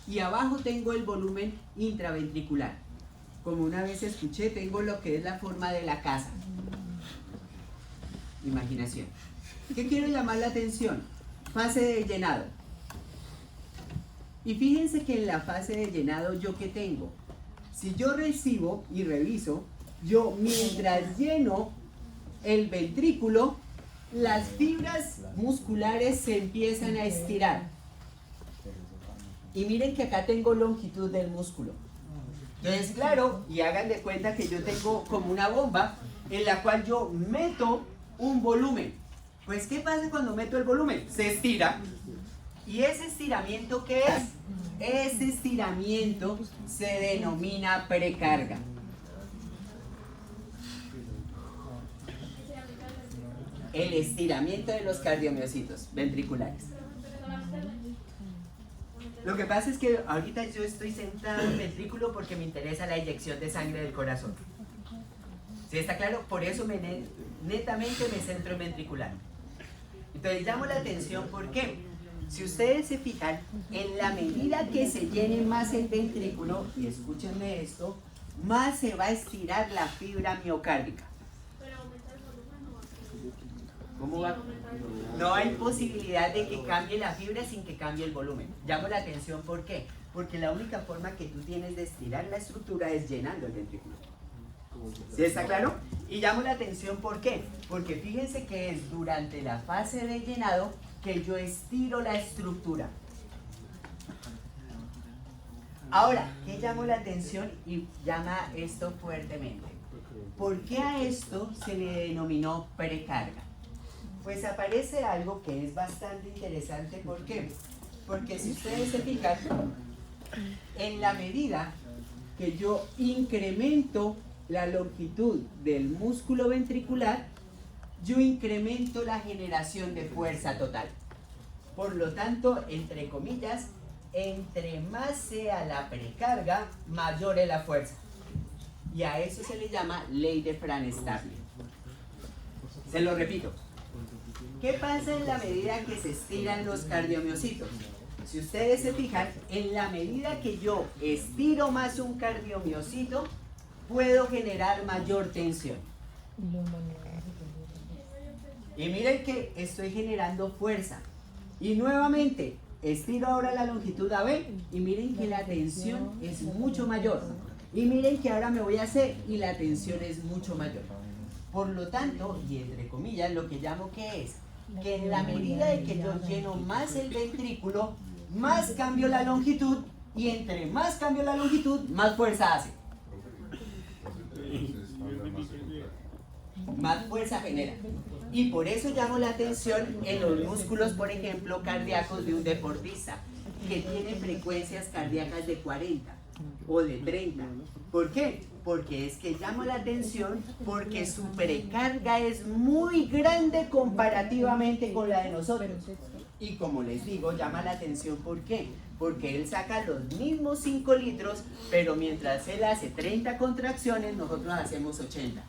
y abajo tengo el volumen intraventricular. Como una vez escuché, tengo lo que es la forma de la casa. Imaginación. ¿Qué quiero llamar la atención? Fase de llenado. Y fíjense que en la fase de llenado, ¿yo qué tengo? Si yo recibo y reviso, yo mientras lleno el ventrículo, las fibras musculares se empiezan a estirar. Y miren que acá tengo longitud del músculo. Entonces, claro, y hagan de cuenta que yo tengo como una bomba en la cual yo meto un volumen. Pues, ¿qué pasa cuando meto el volumen? Se estira. ¿Y ese estiramiento qué es? Ese estiramiento se denomina precarga. El estiramiento de los cardiomiocitos ventriculares. Lo que pasa es que ahorita yo estoy sentado en el ventrículo porque me interesa la eyección de sangre del corazón. ¿Sí está claro? Por eso netamente me centro en ventricular. Entonces llamo la atención porque, si ustedes se fijan, en la medida que se llene más el ventrículo, y escúchenme esto, más se va a estirar la fibra miocárdica. ¿Cómo va? No hay posibilidad de que cambie la fibra sin que cambie el volumen. Llamo la atención, ¿por qué? Porque la única forma que tú tienes de estirar la estructura es llenando el ventrículo. ¿Sí está claro? Y llamo la atención, ¿por qué? Porque fíjense que es durante la fase de llenado que yo estiro la estructura. Ahora, ¿qué llamo la atención y llama esto fuertemente? ¿Por qué a esto se le denominó precarga? Pues aparece algo que es bastante interesante. ¿Por qué? Porque si ustedes se fijan, en la medida que yo incremento la longitud del músculo ventricular, yo incremento la generación de fuerza total. Por lo tanto, entre comillas, entre más sea la precarga, mayor es la fuerza. Y a eso se le llama ley de Fran-Starling. Se lo repito. ¿Qué pasa en la medida que se estiran los cardiomiocitos? si ustedes se fijan, en la medida que yo estiro más un cardiomiocito, puedo generar mayor tensión. Y miren que estoy generando fuerza. Y nuevamente, estiro ahora la longitud AB y miren que la tensión es mucho mayor. Y miren que ahora me voy a C y la tensión es mucho mayor. Por lo tanto, y entre comillas, lo que llamo que es, que en la medida de que yo lleno más el ventrículo, más cambio la longitud, y entre más cambio la longitud, más fuerza hace. Más fuerza genera. Y por eso llamo la atención en los músculos, por ejemplo, cardíacos de un deportista, que tiene frecuencias cardíacas de 40 o de 30. ¿Por qué? Porque es que llamo la atención porque su precarga es muy grande comparativamente con la de nosotros. Y como les digo, llama la atención ¿por qué? Porque él saca los mismos 5 litros, pero mientras él hace 30 contracciones, nosotros hacemos 80.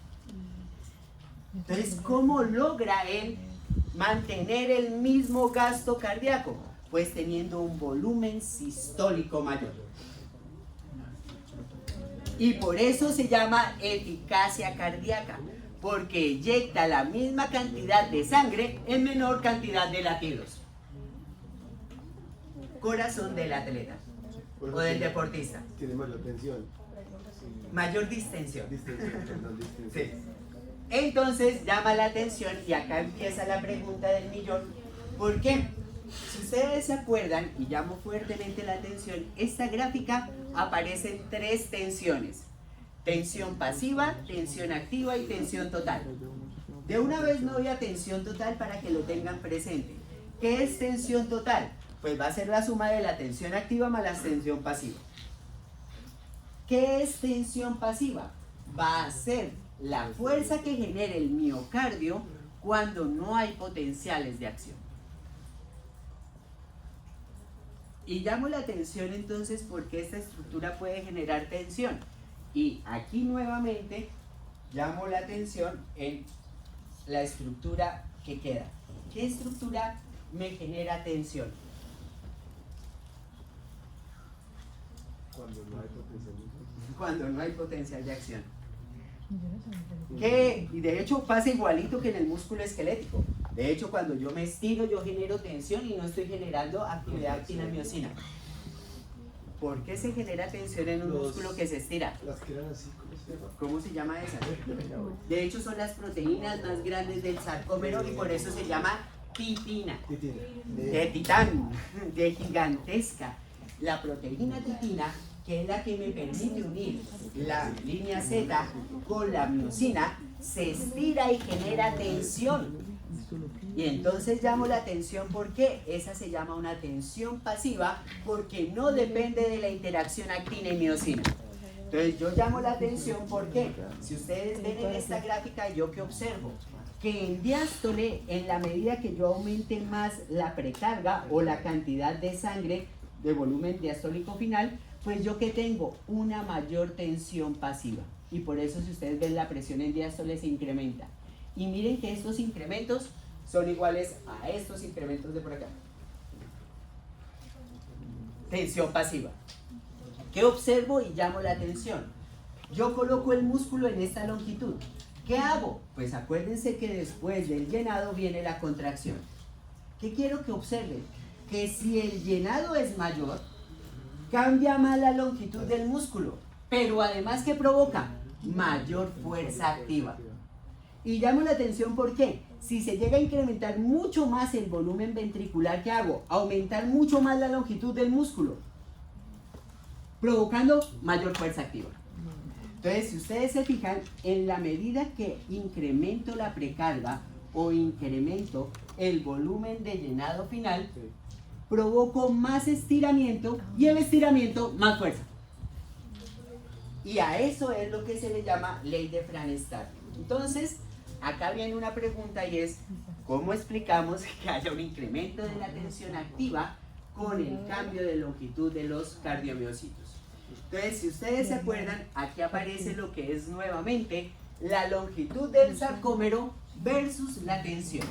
Entonces, ¿cómo logra él mantener el mismo gasto cardíaco? Pues teniendo un volumen sistólico mayor. Y por eso se llama eficacia cardíaca, porque eyecta la misma cantidad de sangre en menor cantidad de latidos. Corazón del atleta o del deportista. Tiene mayor tensión. Mayor distensión. Distensión, perdón, distensión. Sí. Entonces llama la atención y acá empieza la pregunta del millón. ¿Por qué? Si ustedes se acuerdan, y llamo fuertemente la atención, esta gráfica aparecen 3 tensiones. Tensión pasiva, tensión activa y tensión total. De una vez me voy a tensión total para que lo tengan presente. ¿Qué es tensión total? Pues va a ser la suma de la tensión activa más la tensión pasiva. ¿Qué es tensión pasiva? Va a ser la fuerza que genera el miocardio cuando no hay potenciales de acción. Y llamo la atención entonces porque esta estructura puede generar tensión. Y aquí nuevamente llamo la atención en la estructura que queda. ¿Qué estructura me genera tensión? Cuando no hay potencial de acción. Cuando no hay potencial de acción. Que, y de hecho pasa igualito que en el músculo esquelético. De hecho, cuando yo me estiro, yo genero tensión y no estoy generando actividad actina-miocina. ¿Por qué se genera tensión en un músculo que se estira? Las que eran así, ¿cómo se llama? ¿Cómo se llama esa? De hecho, son las proteínas más grandes del sarcómero y por eso se llama titina. Titina. De titán, de gigantesca. La proteína titina, que es la que me permite unir la línea Z con la miocina, se estira y genera tensión. Y entonces llamo la tensión porque esa se llama una tensión pasiva porque no depende de la interacción actina y miocina. Entonces yo llamo la atención porque si ustedes ven en esta gráfica, yo que observo que en diástole, en la medida que yo aumente más la precarga o la cantidad de sangre de volumen diastólico final, pues yo que tengo una mayor tensión pasiva. Y por eso si ustedes ven la presión en diástole se incrementa. Y miren que estos incrementos son iguales a estos incrementos de por acá. Tensión pasiva. ¿Qué observo y llamo la atención? Yo coloco el músculo en esta longitud. ¿Qué hago? Pues acuérdense que después del llenado viene la contracción. ¿Qué quiero que observen? Que si el llenado es mayor, cambia más la longitud del músculo, pero además ¿qué provoca? Mayor fuerza activa. Y llamo la atención porque si se llega a incrementar mucho más el volumen ventricular, ¿qué hago? Aumentar mucho más la longitud del músculo, provocando mayor fuerza activa. Entonces, si ustedes se fijan, en la medida que incremento la precarga o incremento el volumen de llenado final, provoco más estiramiento y el estiramiento más fuerza. Y a eso es lo que se le llama ley de Frank-Starling. Entonces, acá viene una pregunta y es, ¿cómo explicamos que haya un incremento de la tensión activa con el cambio de longitud de los cardiomiocitos? Entonces, si ustedes se acuerdan, aquí aparece lo que es nuevamente la longitud del sarcómero versus la tensión.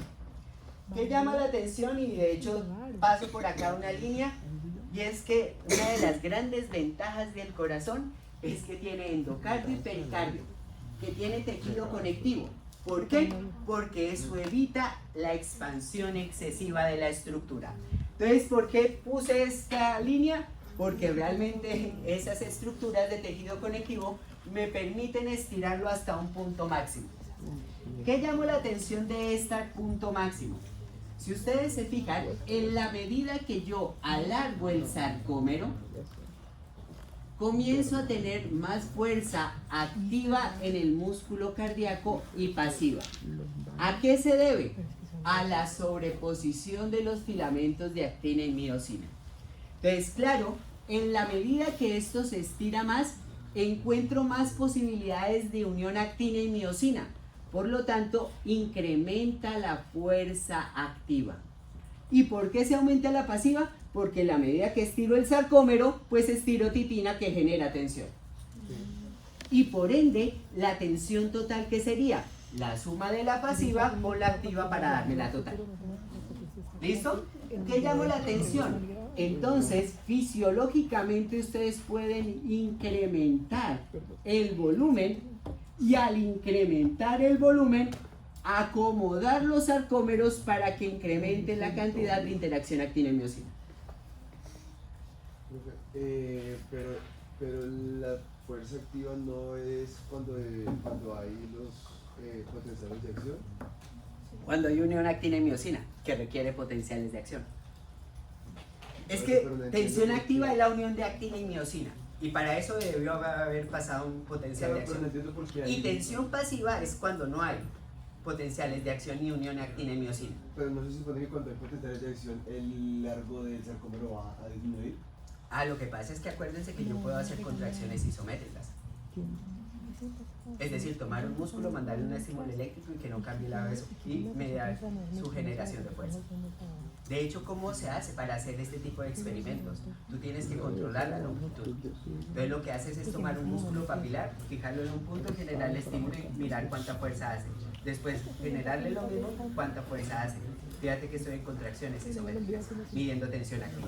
¿Qué llama la atención? Y de hecho paso por acá una línea y es que una de las grandes ventajas del corazón es que tiene endocardio y pericardio, que tiene tejido conectivo. ¿Por qué? Porque eso evita la expansión excesiva de la estructura. Entonces, ¿por qué puse esta línea? Porque realmente esas estructuras de tejido conectivo me permiten estirarlo hasta un punto máximo. ¿Qué llamó la atención de este punto máximo? Si ustedes se fijan, en la medida que yo alargo el sarcómero, comienzo a tener más fuerza activa en el músculo cardíaco y pasiva. ¿A qué se debe? A la sobreposición de los filamentos de actina y miosina. Entonces, claro, en la medida que esto se estira más, encuentro más posibilidades de unión actina y miosina. Por lo tanto, incrementa la fuerza activa. ¿Y por qué se aumenta la pasiva? Porque en la medida que estiro el sarcómero, pues estiro titina que genera tensión. Y por ende, la tensión total, ¿qué sería? La suma de la pasiva con la activa para darme la total. ¿Listo? ¿Qué llamo la atención? Entonces, fisiológicamente ustedes pueden incrementar el volumen y al incrementar el volumen, acomodar los sarcómeros para que incrementen la cantidad de interacción actina y miosina. Pero la fuerza activa no es cuando hay los potenciales de acción. Cuando hay unión actina y miosina, que requiere potenciales de acción. Es que tensión activa es la unión de actina y miosina. Y para eso debió haber pasado un potencial de acción. Y tensión pasiva es cuando no hay potenciales de acción ni unión actina y miosina. Pero no se supone que cuando hay potenciales de acción el largo del sarcómero va a disminuir. Lo que pasa es que acuérdense que yo puedo hacer contracciones isométricas. Es decir, tomar un músculo, mandarle un estímulo eléctrico y que no cambie la vez y mediar su generación de fuerza. De hecho, ¿cómo se hace para hacer este tipo de experimentos? Tú tienes que controlar la longitud. Entonces lo que haces es tomar un músculo papilar, fijarlo en un punto, generarle estímulo y mirar cuánta fuerza hace. Después generarle lo mismo, cuánta fuerza hace. Fíjate que estoy en contracciones isométricas, midiendo tensión activa.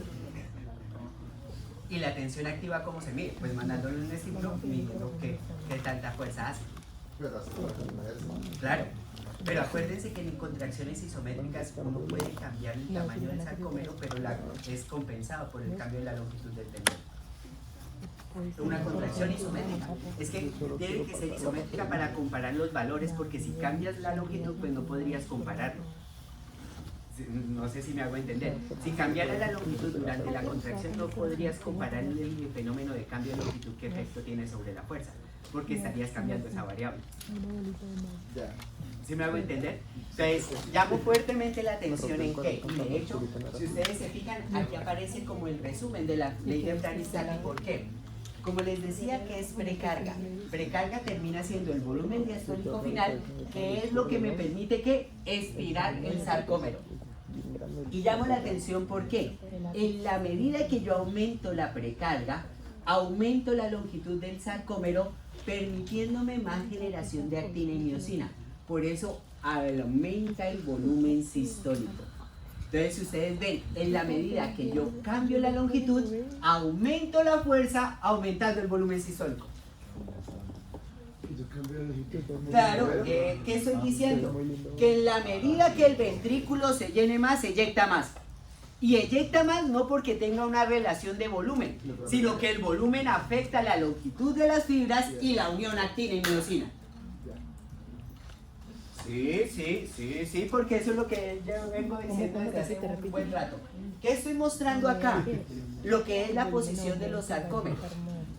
¿Y la tensión activa cómo se mide? Pues mandándole un estímulo y midiendo qué tanta fuerza hace. Claro, pero acuérdense que en contracciones isométricas uno puede cambiar el tamaño del sarcómero, pero es compensado por el cambio de la longitud del tendón. Una contracción isométrica es que tiene que ser isométrica para comparar los valores, porque si cambias la longitud pues no podrías compararlo. No sé si me hago entender. Si cambiara la longitud durante la contracción no podrías comparar el fenómeno de cambio de longitud, qué efecto tiene sobre la fuerza, porque estarías cambiando esa variable. ¿Sí me hago entender? Entonces, llamo fuertemente la atención en que, y de hecho, si ustedes se fijan, aquí aparece como el resumen de la ley de Branislav. ¿Por qué? Como les decía, que es precarga. Precarga termina siendo el volumen diastólico final, que es lo que me permite que estirar el sarcómero. Y llamo la atención porque en la medida que yo aumento la precarga, aumento la longitud del sarcómero, permitiéndome más generación de actina y miosina. Por eso aumenta el volumen sistólico. Entonces, si ustedes ven, en la medida que yo cambio la longitud, aumento la fuerza, aumentando el volumen sistólico. Claro, ¿qué estoy diciendo? Que en la medida que el ventrículo se llene más, se eyecta más. Y eyecta más no porque tenga una relación de volumen, sino que el volumen afecta la longitud de las fibras y la unión actina y miosina. Sí, porque eso es lo que yo vengo diciendo desde hace un buen rato. ¿Qué estoy mostrando acá? Lo que es la posición de los sarcómeros.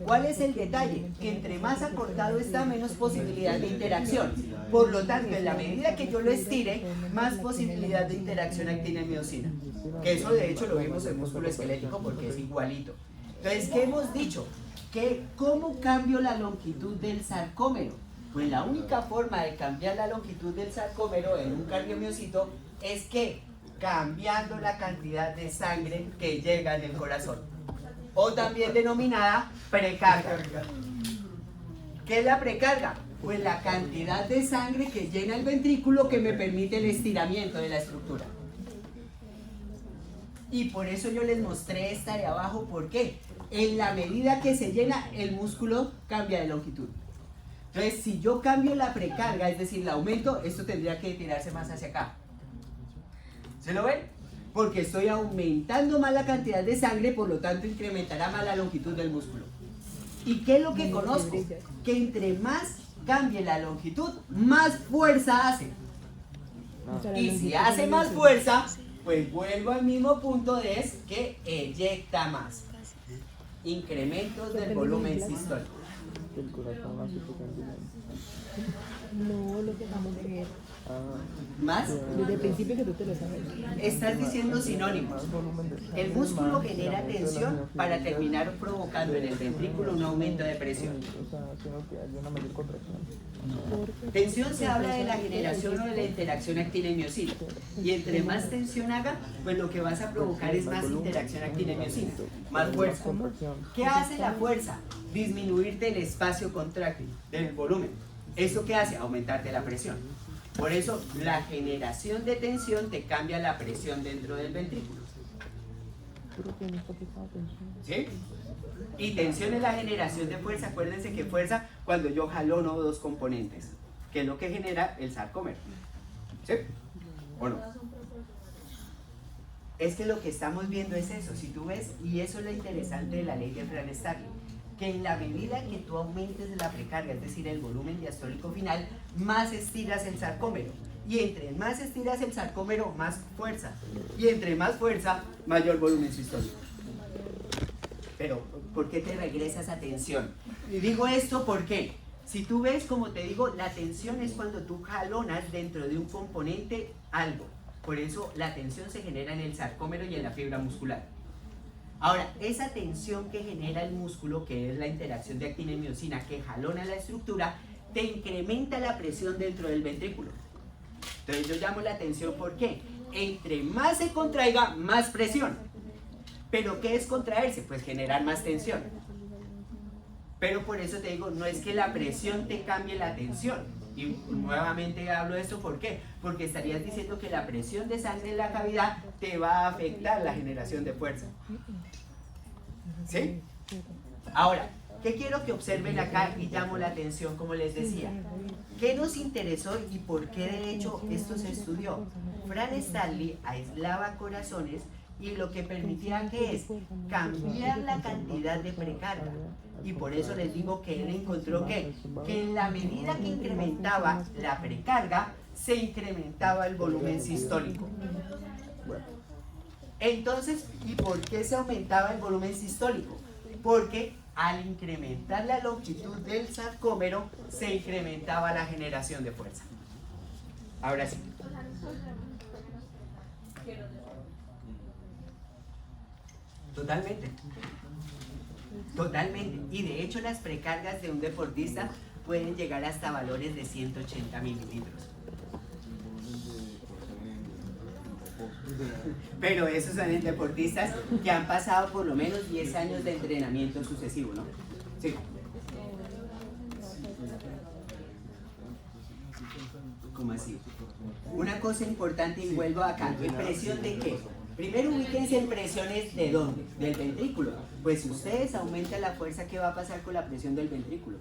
¿Cuál es el detalle? Que entre más acortado está, menos posibilidad de interacción. Por lo tanto, en la medida que yo lo estire, más posibilidad de interacción actina y miosina. Que eso de hecho lo vemos en músculo esquelético porque es igualito. Entonces, ¿qué hemos dicho? Que ¿cómo cambio la longitud del sarcómero? Pues la única forma de cambiar la longitud del sarcómero en un cardiomiocito es que cambiando la cantidad de sangre que llega en el corazón, o también denominada precarga. ¿Qué es la precarga? Pues la cantidad de sangre que llena el ventrículo que me permite el estiramiento de la estructura. Y por eso yo les mostré esta de abajo. ¿Por qué? En la medida que se llena, el músculo cambia de longitud. Entonces, si yo cambio la precarga, es decir, la aumento, esto tendría que tirarse más hacia acá. ¿Se lo ven? Porque estoy aumentando más la cantidad de sangre, por lo tanto incrementará más la longitud del músculo. ¿Y qué es lo que conozco? Que entre más cambie la longitud, más fuerza hace. Y si hace más fuerza, pues vuelvo al mismo punto de es que eyecta más. Incrementos del volumen sistólico. No, lo que vamos a ver. ¿Más? Desde el principio que tú te lo sabes. Estás diciendo sinónimos. El músculo genera tensión para terminar provocando en el ventrículo un aumento de presión. Tensión se habla de la generación o de la interacción actina y miocina. Y entre más tensión haga, pues lo que vas a provocar es más interacción actina y miocina, más fuerza. ¿Qué hace la fuerza? Disminuirte el espacio contráctil del volumen. ¿Eso qué hace? Aumentarte la presión. Por eso la generación de tensión te cambia la presión dentro del ventrículo. ¿Sí? Y tensión es la generación de fuerza. Acuérdense que fuerza cuando yo jalono dos componentes, que es lo que genera el sarcómero. ¿Sí? ¿O no? Es que lo que estamos viendo es eso. Si tú ves, y eso es lo interesante de la ley de Fran-Starling, que en la medida que tú aumentes la precarga, es decir, el volumen diastólico final, más estiras el sarcómero. Y entre más estiras el sarcómero, más fuerza. Y entre más fuerza, mayor volumen sistólico. Pero, ¿por qué te regresa esa tensión? Y digo esto porque, si tú ves, como te digo, la tensión es cuando tú jalonas dentro de un componente algo. Por eso la tensión se genera en el sarcómero y en la fibra muscular. Ahora, esa tensión que genera el músculo, que es la interacción de actina y miocina que jalona la estructura, te incrementa la presión dentro del ventrículo. Entonces yo llamo la tensión, ¿por qué? Entre más se contraiga, más presión. ¿Pero qué es contraerse? Pues generar más tensión. Pero por eso te digo, no es que la presión te cambie la tensión. Y nuevamente hablo de esto, ¿por qué? Porque estarías diciendo que la presión de sangre en la cavidad te va a afectar la generación de fuerza. ¿Sí? Ahora, ¿qué quiero que observen acá y llamo la atención, como les decía? ¿Qué nos interesó y por qué de hecho esto se estudió? Fran-Starling aislaba corazones y lo que permitía que es cambiar la cantidad de precarga. Y por eso les digo que él encontró que en la medida que incrementaba la precarga, se incrementaba el volumen sistólico. Entonces, ¿y por qué se aumentaba el volumen sistólico? Porque al incrementar la longitud del sarcómero, se incrementaba la generación de fuerza. Ahora sí. Totalmente. Totalmente. Y de hecho las precargas de un deportista pueden llegar hasta valores de 180 mililitros. Pero esos son deportistas que han pasado por lo menos 10 años de entrenamiento sucesivo, ¿no? Sí. ¿Cómo así? Una cosa importante y vuelvo acá. ¿Presión de qué? Primero ubíquense en presiones ¿de dónde? Del ventrículo. Pues si ustedes aumentan la fuerza, ¿qué va a pasar con la presión del ventrículo?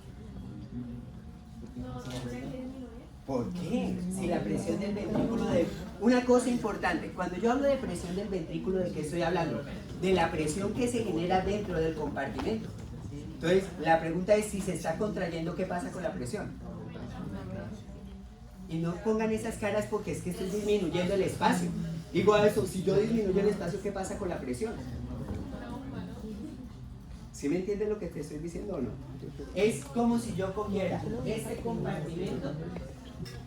¿Por qué? Si la presión del ventrículo de... Una cosa importante, cuando yo hablo de presión del ventrículo, ¿de qué estoy hablando? De la presión que se genera dentro del compartimento. Entonces, la pregunta es si se está contrayendo, ¿qué pasa con la presión? Y no pongan esas caras porque es que estoy disminuyendo el espacio. Digo eso, si yo disminuyo el espacio, ¿qué pasa con la presión? ¿Sí me entiendes lo que te estoy diciendo o no? Es como si yo cogiera este compartimento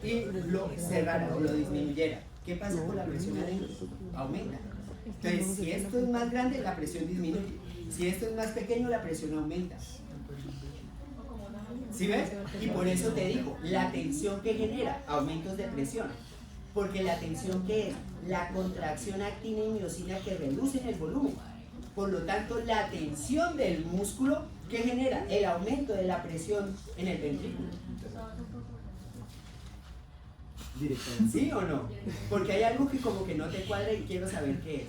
y lo cerrara o lo disminuyera. ¿Qué pasa con la presión adentro? Aumenta. Entonces, si esto es más grande, la presión disminuye. Si esto es más pequeño, la presión aumenta. ¿Sí ves? Y por eso te digo, la tensión que genera aumentos de presión. Porque la tensión que es la contracción actina y miocina que reducen el volumen. Por lo tanto, la tensión del músculo que genera el aumento de la presión en el ventrículo. ¿Sí o no? Porque hay algo que como que no te cuadra y quiero saber qué es.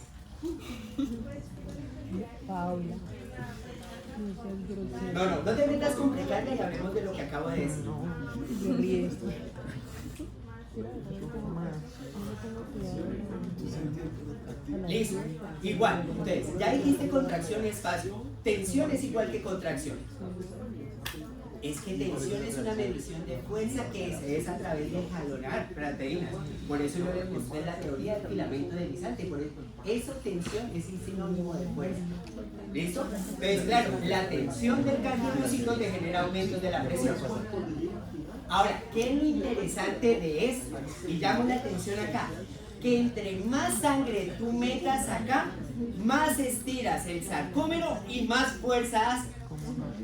Paula. No te metas con precarga y hablemos de lo que acabo de decir. Me ríes. Listo, igual, entonces, ya dijiste contracción y espacio, tensión es igual que contracción. Es que tensión es una medición de fuerza que se es a través de jalonar proteínas. Por eso yo les mostré la teoría del filamento deslizante. Por eso tensión es sinónimo de fuerza. ¿Listo? Entonces, claro, la tensión del cardiomyocito te genera aumentos de la presión. Ahora, ¿qué es lo interesante de esto? Y llamo la atención acá. Que entre más sangre tú metas acá, más estiras el sarcómero y más fuerza hace.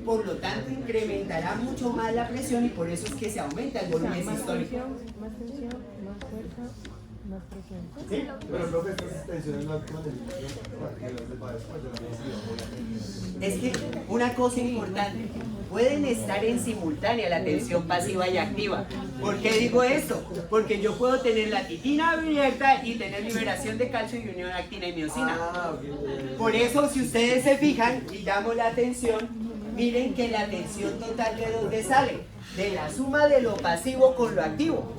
Por lo tanto, incrementará mucho más la presión y por eso es que se aumenta el volumen sistólico. Más tensión, más fuerza, más presión. ¿Sí? Pero profe, estas tensiones no actúan en Es que una cosa importante, pueden estar en simultánea la tensión pasiva y activa. ¿Por qué digo esto? Porque yo puedo tener la titina abierta y tener liberación de calcio y unión actina y miocina. Por eso, si ustedes se fijan y llamo la atención, miren que la tensión total de dónde sale, de la suma de lo pasivo con lo activo.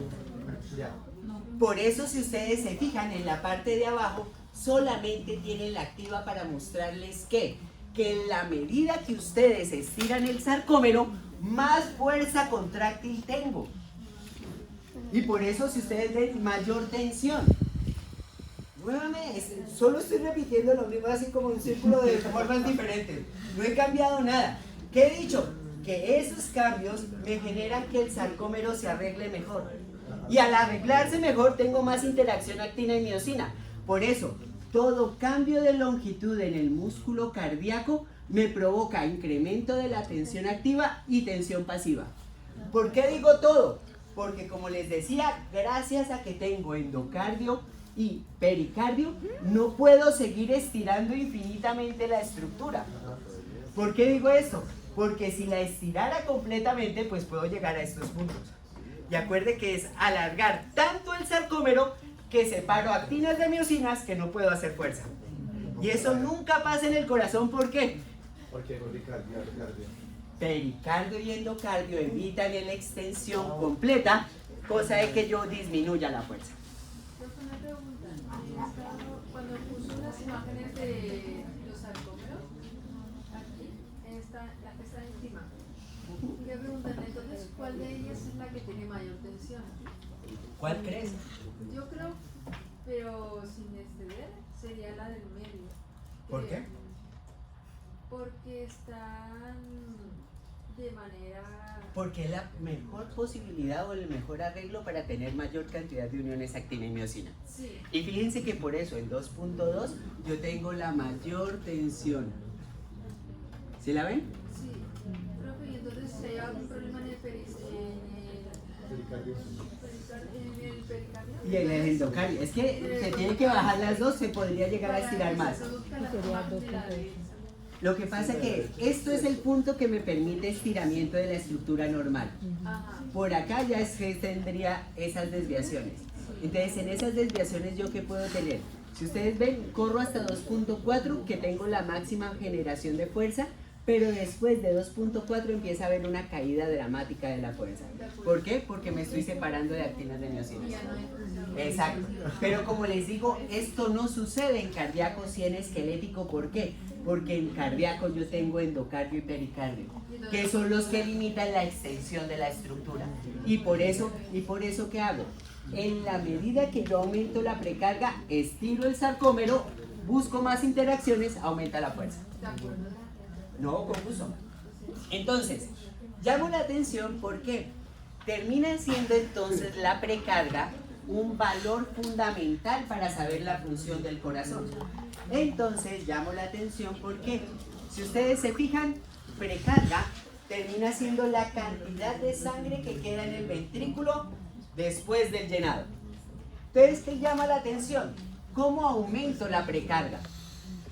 Por eso, si ustedes se fijan en la parte de abajo, solamente tienen la activa para mostrarles que en la medida que ustedes estiran el sarcómero, más fuerza contráctil tengo. Y por eso, si ustedes ven mayor tensión, nuevamente, solo estoy repitiendo lo mismo, así como un círculo de formas diferentes. No he cambiado nada. ¿Qué he dicho? Que esos cambios me generan que el sarcómero se arregle mejor. Y al arreglarse mejor, tengo más interacción actina y miocina. Por eso, todo cambio de longitud en el músculo cardíaco me provoca incremento de la tensión activa y tensión pasiva. ¿Por qué digo todo? Porque como les decía, gracias a que tengo endocardio y pericardio, no puedo seguir estirando infinitamente la estructura. ¿Por qué digo esto? Porque si la estirara completamente, pues puedo llegar a estos puntos. Y acuerde que es alargar tanto el sarcómero que separo actinas de miocinas que no puedo hacer fuerza. Y eso nunca pasa en el corazón, ¿por qué? Porque Pericardio y endocardio evitan la extensión completa, cosa de que yo disminuya la fuerza. Profe, una pregunta. Cuando puso las imágenes de los sarcómeros, aquí, la que está encima, quiero preguntarle entonces, ¿cuál de ellas es la que tiene mayor tensión? ¿Cuál crees? Yo creo, pero sin exceder, sería la del medio. ¿Por qué? Porque están de manera... Porque es la mejor posibilidad o el mejor arreglo para tener mayor cantidad de uniones actina y miocina. Sí. Y fíjense que por eso en 2.2 yo tengo la mayor tensión. ¿Sí la ven? Sí. Profe, y entonces si hay algún problema en el pericardio. Y en el endocardio. Es que se tiene que bajar las dos, se podría llegar a estirar más. Sería 2.8. Lo que pasa es que esto es el punto que me permite estiramiento de la estructura normal. Ajá. Por acá ya es que tendría esas desviaciones. Entonces, en esas desviaciones, ¿yo qué puedo tener? Si ustedes ven, corro hasta 2.4, que tengo la máxima generación de fuerza, pero después de 2.4 empieza a haber una caída dramática de la fuerza. ¿Por qué? Porque me estoy separando de actinas de miocinas. Exacto. Pero como les digo, esto no sucede en cardíaco, sí en esquelético. ¿Por qué? Porque en cardíaco yo tengo endocardio y pericardio, que son los que limitan la extensión de la estructura. Y por eso ¿qué hago? En la medida que yo aumento la precarga, estiro el sarcómero, busco más interacciones, aumenta la fuerza. No, con gusto. Entonces, llamo la atención porque termina siendo entonces la precarga un valor fundamental para saber la función del corazón. Entonces, llamo la atención porque, si ustedes se fijan, precarga termina siendo la cantidad de sangre que queda en el ventrículo después del llenado. Entonces, ¿qué llama la atención? ¿Cómo aumento la precarga?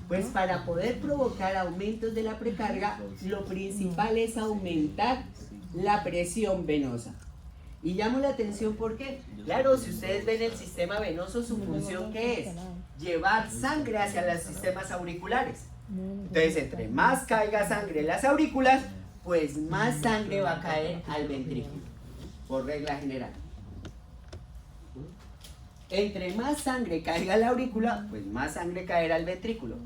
Pues para poder provocar aumentos de la precarga, lo principal es aumentar la presión venosa. Y llamo la atención porque, claro, si ustedes ven el sistema venoso, su función ¿qué es? llevar sangre hacia los sistemas auriculares. Entonces, entre más caiga sangre en las aurículas, pues más sangre va a caer al ventrículo, por regla general. Entre más sangre caiga en la aurícula, pues más sangre caerá al ventrículo.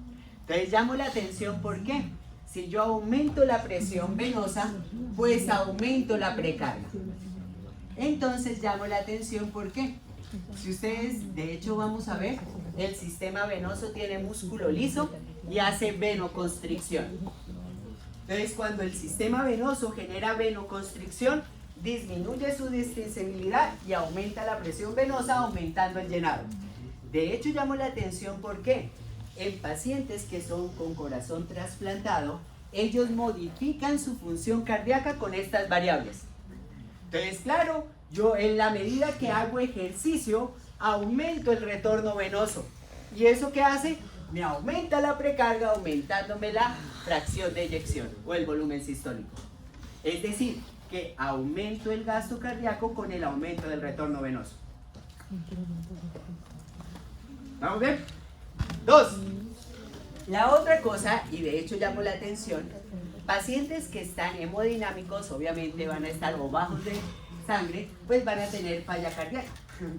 Entonces llamo la atención, ¿por qué? Si yo aumento la presión venosa, pues aumento la precarga. Entonces llamo la atención, ¿por qué? Si ustedes, de hecho vamos a ver, el sistema venoso tiene músculo liso y hace venoconstricción. Entonces cuando el sistema venoso genera venoconstricción, disminuye su distensibilidad y aumenta la presión venosa, aumentando el llenado. De hecho llamo la atención, ¿por qué? En pacientes que son con corazón trasplantado, ellos modifican su función cardíaca con estas variables. Entonces, claro, yo en la medida que hago ejercicio, aumento el retorno venoso. ¿Y eso qué hace? Me aumenta la precarga, aumentándome la fracción de eyección o el volumen sistólico. Es decir, que aumento el gasto cardíaco con el aumento del retorno venoso. ¿Vamos bien? 2. La otra cosa, y de hecho llamo la atención, pacientes que están hemodinámicos obviamente van a estar o bajos de sangre, pues van a tener falla cardíaca,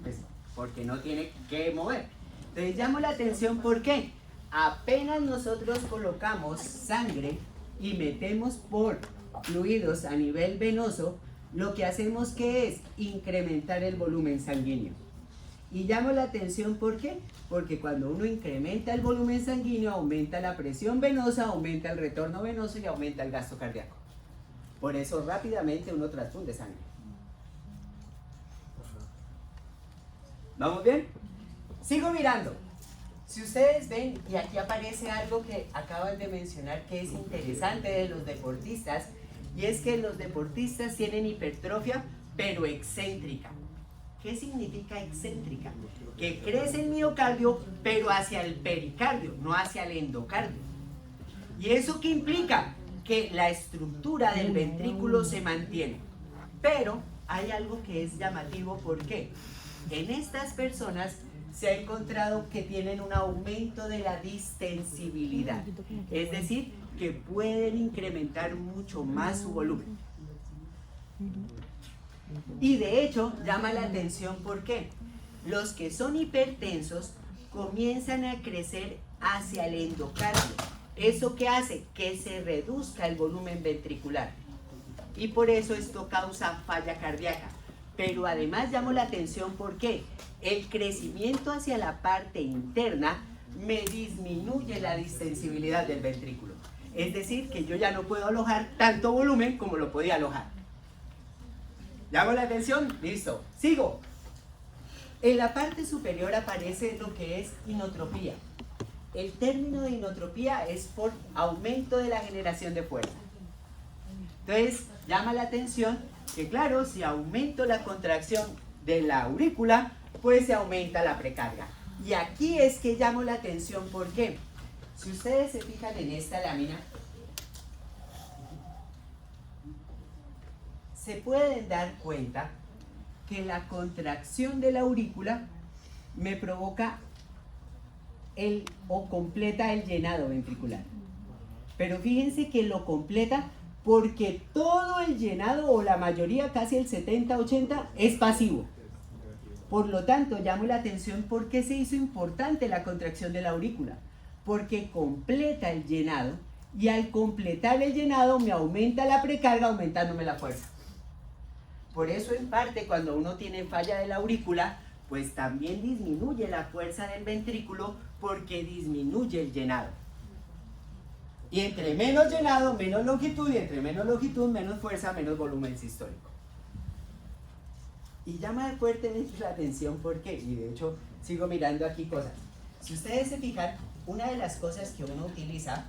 pues, porque no tiene que mover. Entonces llamo la atención, ¿por qué? Apenas nosotros colocamos sangre y metemos por fluidos a nivel venoso, lo que hacemos que es incrementar el volumen sanguíneo. Y llamo la atención, ¿por qué? Porque cuando uno incrementa el volumen sanguíneo, aumenta la presión venosa, aumenta el retorno venoso y aumenta el gasto cardíaco. Por eso rápidamente uno transfunde sangre. ¿Vamos bien? Sigo mirando. Si ustedes ven, y aquí aparece algo que acaban de mencionar que es interesante de los deportistas, y es que los deportistas tienen hipertrofia, pero excéntrica. ¿Qué significa excéntrica? Que crece el miocardio, pero hacia el pericardio, no hacia el endocardio. ¿Y eso qué implica? Que la estructura del ventrículo se mantiene. Pero hay algo que es llamativo, ¿por qué? En estas personas se ha encontrado que tienen un aumento de la distensibilidad. Es decir, que pueden incrementar mucho más su volumen. Y de hecho llama la atención, ¿por qué? Los que son hipertensos comienzan a crecer hacia el endocardio. ¿Eso qué hace? Que se reduzca el volumen ventricular. Y por eso esto causa falla cardíaca. Pero además llamo la atención, ¿por qué? El crecimiento hacia la parte interna me disminuye la distensibilidad del ventrículo. Es decir, que yo ya no puedo alojar tanto volumen como lo podía alojar. ¿Llamo la atención? Listo. Sigo. En la parte superior aparece lo que es inotropía. El término de inotropía es por aumento de la generación de fuerza. Entonces, llama la atención que, claro, si aumento la contracción de la aurícula, pues se aumenta la precarga. Y aquí es que llamo la atención, ¿por qué? Si ustedes se fijan en esta lámina, se pueden dar cuenta que la contracción de la aurícula me provoca o completa el llenado ventricular. Pero fíjense que lo completa porque todo el llenado, o la mayoría, casi el 70-80, es pasivo. Por lo tanto, llamo la atención por qué se hizo importante la contracción de la aurícula. Porque completa el llenado, y al completar el llenado me aumenta la precarga, aumentándome la fuerza. Por eso, en parte, cuando uno tiene falla de la aurícula, pues también disminuye la fuerza del ventrículo porque disminuye el llenado. Y entre menos llenado, menos longitud, y entre menos longitud, menos fuerza, menos volumen sistólico. Y llama fuertemente la atención porque, y de hecho sigo mirando aquí cosas. Si ustedes se fijan, una de las cosas que uno utiliza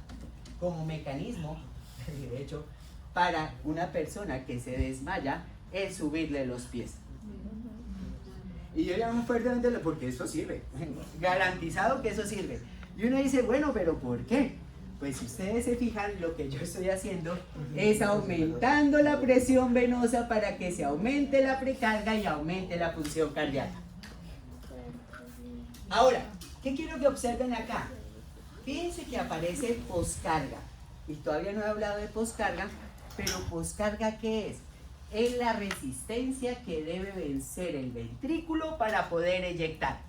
como mecanismo, de hecho, para una persona que se desmaya, es subirle los pies. Y yo llamo fuertemente porque eso sirve, garantizado que eso sirve. Y uno dice, bueno, pero ¿por qué? Pues si ustedes se fijan, lo que yo estoy haciendo es aumentando la presión venosa para que se aumente la precarga y aumente la función cardíaca. Ahora, ¿Qué quiero que observen acá? Fíjense que aparece poscarga. Y todavía no he hablado de poscarga, pero poscarga, ¿qué es? Es la resistencia que debe vencer el ventrículo para poder eyectar.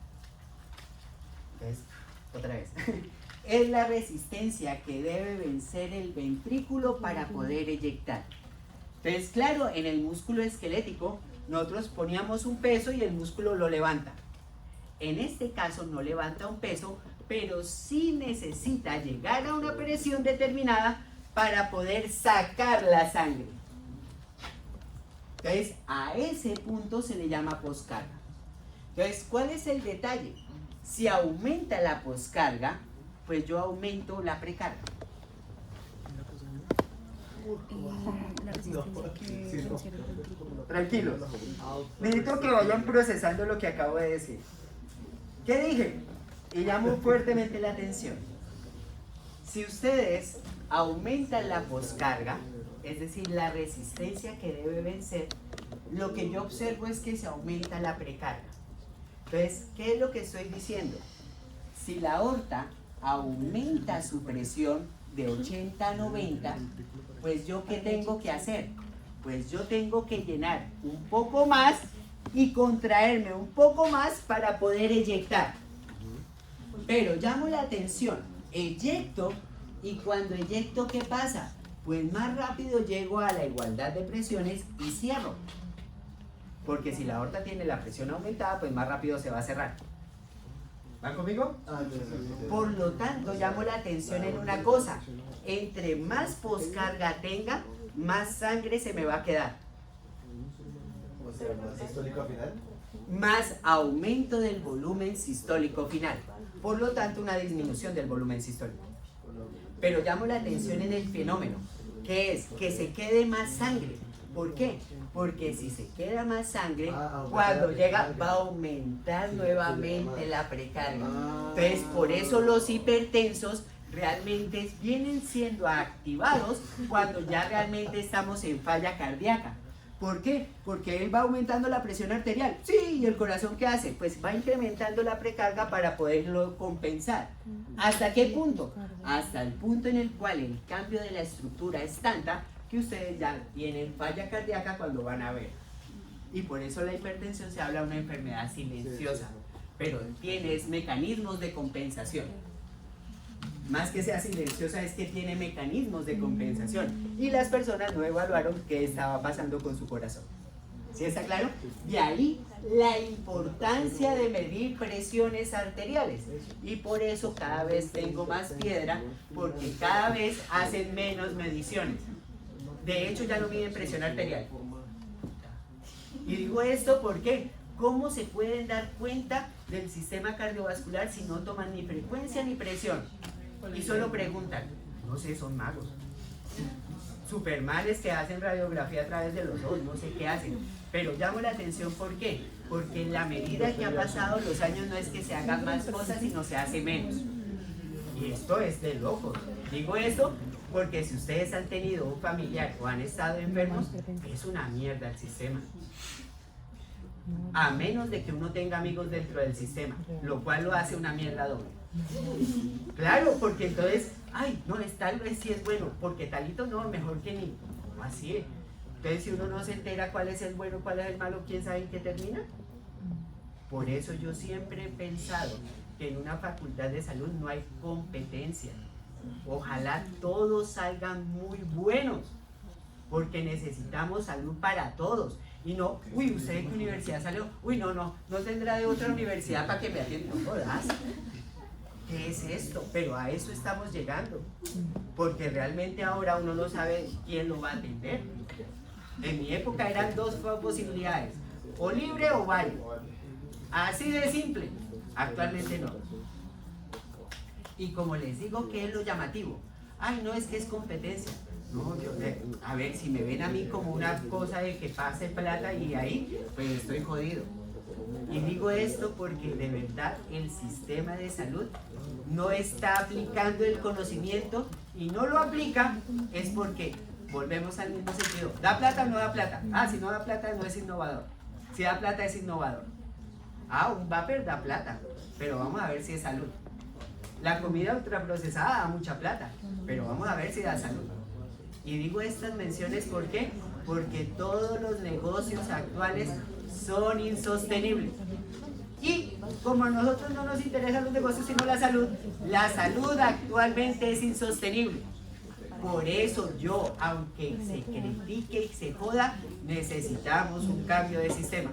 Entonces, otra vez. Es la resistencia que debe vencer el ventrículo para poder eyectar. Entonces, claro, en el músculo esquelético, nosotros poníamos un peso y el músculo lo levanta. En este caso no levanta un peso, pero sí necesita llegar a una presión determinada para poder sacar la sangre. Entonces, a ese punto se le llama poscarga. Entonces, ¿cuál es el detalle? Si aumenta la poscarga, pues yo aumento la precarga. La resistencia que vencer el ventrículo. Tranquilos. Necesito que vayan procesando lo que acabo de decir. ¿Qué dije? Y llamo fuertemente la atención. Si ustedes aumentan la poscarga, es decir, la resistencia que debe vencer, lo que yo observo es que se aumenta la precarga. Entonces, ¿qué es lo que estoy diciendo? Si la aorta aumenta su presión de 80 a 90, pues yo ¿qué tengo que hacer? Pues yo tengo que llenar un poco más y contraerme un poco más para poder eyectar. Pero llamo la atención, eyecto, y cuando eyecto, ¿qué pasa? Pues más rápido llego a la igualdad de presiones y cierro. Porque si la aorta tiene la presión aumentada, pues más rápido se va a cerrar. ¿Van conmigo? Por lo tanto, llamo la atención en una cosa. Entre más poscarga tenga, más sangre se me va a quedar. O sea, más sistólico al final. Más aumento del volumen sistólico final. Por lo tanto, una disminución del volumen sistólico. Pero llamo la atención en el fenómeno, que es que se quede más sangre. ¿Por qué? Porque si se queda más sangre, cuando llega va a aumentar nuevamente la precarga. Entonces, por eso los hipertensos realmente vienen siendo activados cuando ya realmente estamos en falla cardíaca. ¿Por qué? Porque él va aumentando la presión arterial. Sí, ¿y el corazón qué hace? Pues va incrementando la precarga para poderlo compensar. ¿Hasta qué punto? Hasta el punto en el cual el cambio de la estructura es tanta que ustedes ya tienen falla cardíaca cuando van a ver. Y por eso la hipertensión se habla de una enfermedad silenciosa, pero tiene mecanismos de compensación. Más que sea silenciosa es que tiene mecanismos de compensación. Y las personas no evaluaron qué estaba pasando con su corazón. ¿Sí está claro? De ahí la importancia de medir presiones arteriales. Y por eso cada vez tengo más piedra, porque cada vez hacen menos mediciones. De hecho, ya no miden presión arterial. Y digo esto porque, ¿cómo se pueden dar cuenta del sistema cardiovascular si no toman ni frecuencia ni presión? Y solo preguntan, no sé, son magos. Supermanes que hacen radiografía a través de los ojos, no sé qué hacen. Pero llamo la atención, ¿por qué? Porque en la medida que han pasado los años no es que se hagan más cosas, sino se hace menos. Y esto es de locos. Digo esto porque si ustedes han tenido un familiar o han estado enfermos, es una mierda el sistema. A menos de que uno tenga amigos dentro del sistema, lo cual lo hace una mierda doble. Claro, porque entonces, ay, no, tal vez sí es bueno, porque talito no, mejor que ni. Así es. Entonces, si uno no se entera cuál es el bueno, cuál es el malo, ¿quién sabe en qué termina? Por eso yo siempre he pensado que en una facultad de salud no hay competencia. Ojalá todos salgan muy buenos, porque necesitamos salud para todos. Y no, uy, ¿usted de qué universidad salió? Uy, no tendrá de otra universidad para que me atienda. No jodas. ¿Qué es esto? Pero a eso estamos llegando, porque realmente ahora uno no sabe quién lo va a atender. En mi época eran dos posibilidades, o libre o válido. Así de simple. Actualmente no. Y como les digo, ¿qué es lo llamativo? Ay, no, es que es competencia. No, a ver, si me ven a mí como una cosa de que pase plata y ahí, pues estoy jodido. Y digo esto porque de verdad el sistema de salud no está aplicando el conocimiento, y no lo aplica es porque volvemos al mismo sentido. ¿Da plata o no da plata? Ah, si no da plata no es innovador. Si da plata es innovador. Un vapor da plata, pero vamos a ver si es salud. La comida ultraprocesada da mucha plata, pero vamos a ver si da salud. Y digo estas menciones ¿por qué? Porque todos los negocios actuales son insostenibles. Y como a nosotros no nos interesan los negocios sino la salud actualmente es insostenible. Por eso yo, aunque se critique y se joda, necesitamos un cambio de sistema.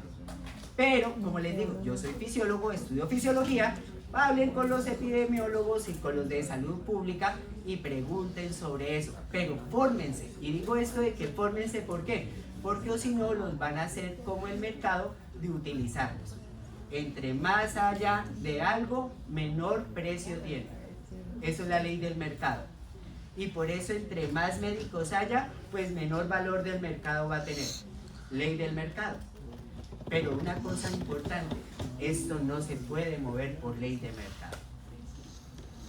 Pero, como les digo, yo soy fisiólogo, estudio fisiología, hablen con los epidemiólogos y con los de salud pública y pregunten sobre eso. Pero fórmense. Y digo esto de que fórmense, ¿por qué? Porque o si no los van a hacer como el mercado de utilizarlos. Entre más haya de algo, menor precio tiene. Eso es la ley del mercado. Y por eso entre más médicos haya, pues menor valor del mercado va a tener. Ley del mercado. Pero una cosa importante, esto no se puede mover por ley de mercado.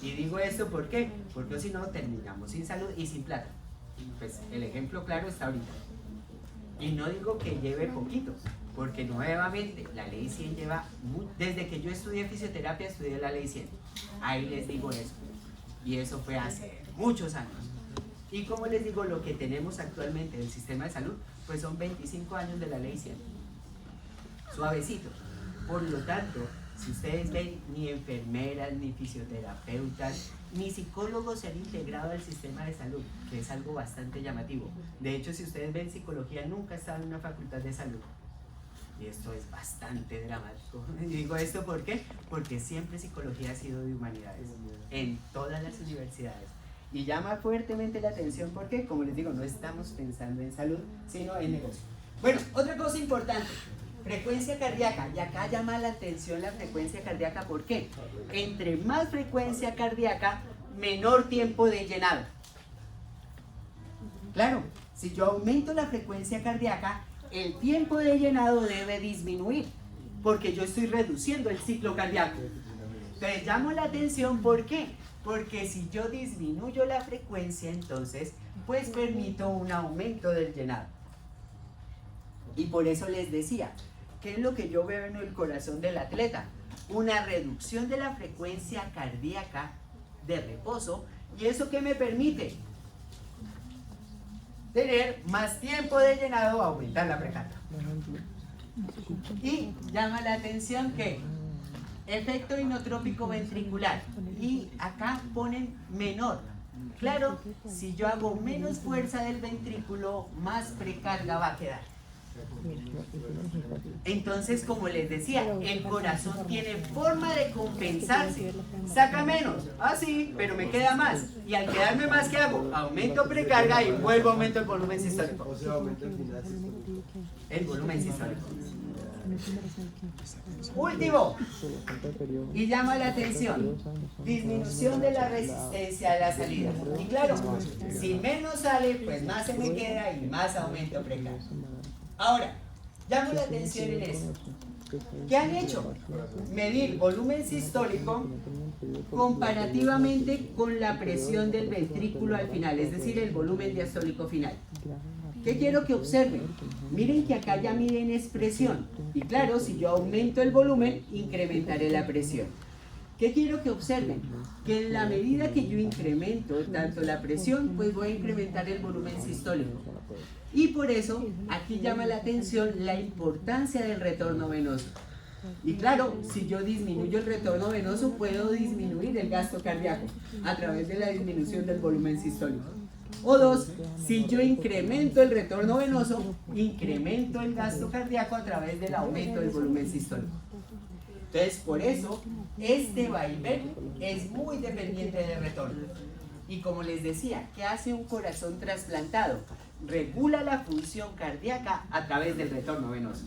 Y digo esto ¿por qué? Porque si no terminamos sin salud y sin plata. Pues el ejemplo claro está ahorita. Y no digo que lleve poquito, porque nuevamente la ley 100 lleva, desde que yo estudié fisioterapia estudié la ley 100. Ahí les digo eso. Y eso fue hace muchos años. Y como les digo, lo que tenemos actualmente del sistema de salud, pues son 25 años de la ley 100. Suavecito. Por lo tanto, si ustedes ven, ni enfermeras, ni fisioterapeutas, ni psicólogos se han integrado al sistema de salud, que es algo bastante llamativo. De hecho, si ustedes ven, psicología nunca ha estado en una facultad de salud. Y esto es bastante dramático. Y digo esto ¿por qué? Porque siempre psicología ha sido de humanidades, en todas las universidades. Y llama fuertemente la atención porque, como les digo, no estamos pensando en salud, sino en negocio. Bueno, otra cosa importante, frecuencia cardíaca. Y acá llama la atención la frecuencia cardíaca, ¿por qué? Entre más frecuencia cardíaca, menor tiempo de llenado. Claro, si yo aumento la frecuencia cardíaca, el tiempo de llenado debe disminuir, porque yo estoy reduciendo el ciclo cardíaco. Entonces llamo la atención, ¿por qué? Porque si yo disminuyo la frecuencia, entonces, pues permito un aumento del llenado. Y por eso les decía, ¿qué es lo que yo veo en el corazón del atleta? Una reducción de la frecuencia cardíaca de reposo. ¿Y eso qué me permite? Tener más tiempo de llenado, aumentar la precarga. Y llama la atención que efecto inotrópico ventricular, y acá ponen menor. Claro, si yo hago menos fuerza del ventrículo, más precarga va a quedar. Entonces, como les decía, el corazón tiene forma de compensarse. Saca menos, sí, pero me queda más. Y al quedarme más, ¿qué hago? Aumento precarga y vuelvo a aumentar el volumen sistólico. O sea, aumenta el final sistólico. El volumen sistólico. Último, y llama la atención, disminución de la resistencia a la salida. Y claro, si menos sale, pues más se me queda y más aumento precarga. Ahora, llamo la atención en eso. ¿Qué han hecho? Medir volumen sistólico comparativamente con la presión del ventrículo al final, es decir, el volumen diastólico final. ¿Qué quiero que observen? Miren que acá ya miden es presión. Y claro, si yo aumento el volumen, incrementaré la presión. ¿Qué quiero que observen? Que en la medida que yo incremento tanto la presión, pues voy a incrementar el volumen sistólico. Y por eso, aquí llama la atención la importancia del retorno venoso. Y claro, si yo disminuyo el retorno venoso, puedo disminuir el gasto cardíaco a través de la disminución del volumen sistólico. O dos, si yo incremento el retorno venoso, incremento el gasto cardíaco a través del aumento del volumen sistólico. Entonces, por eso, este vaivén es muy dependiente del retorno. Y como les decía, ¿qué hace un corazón trasplantado? Regula la función cardíaca a través del retorno venoso.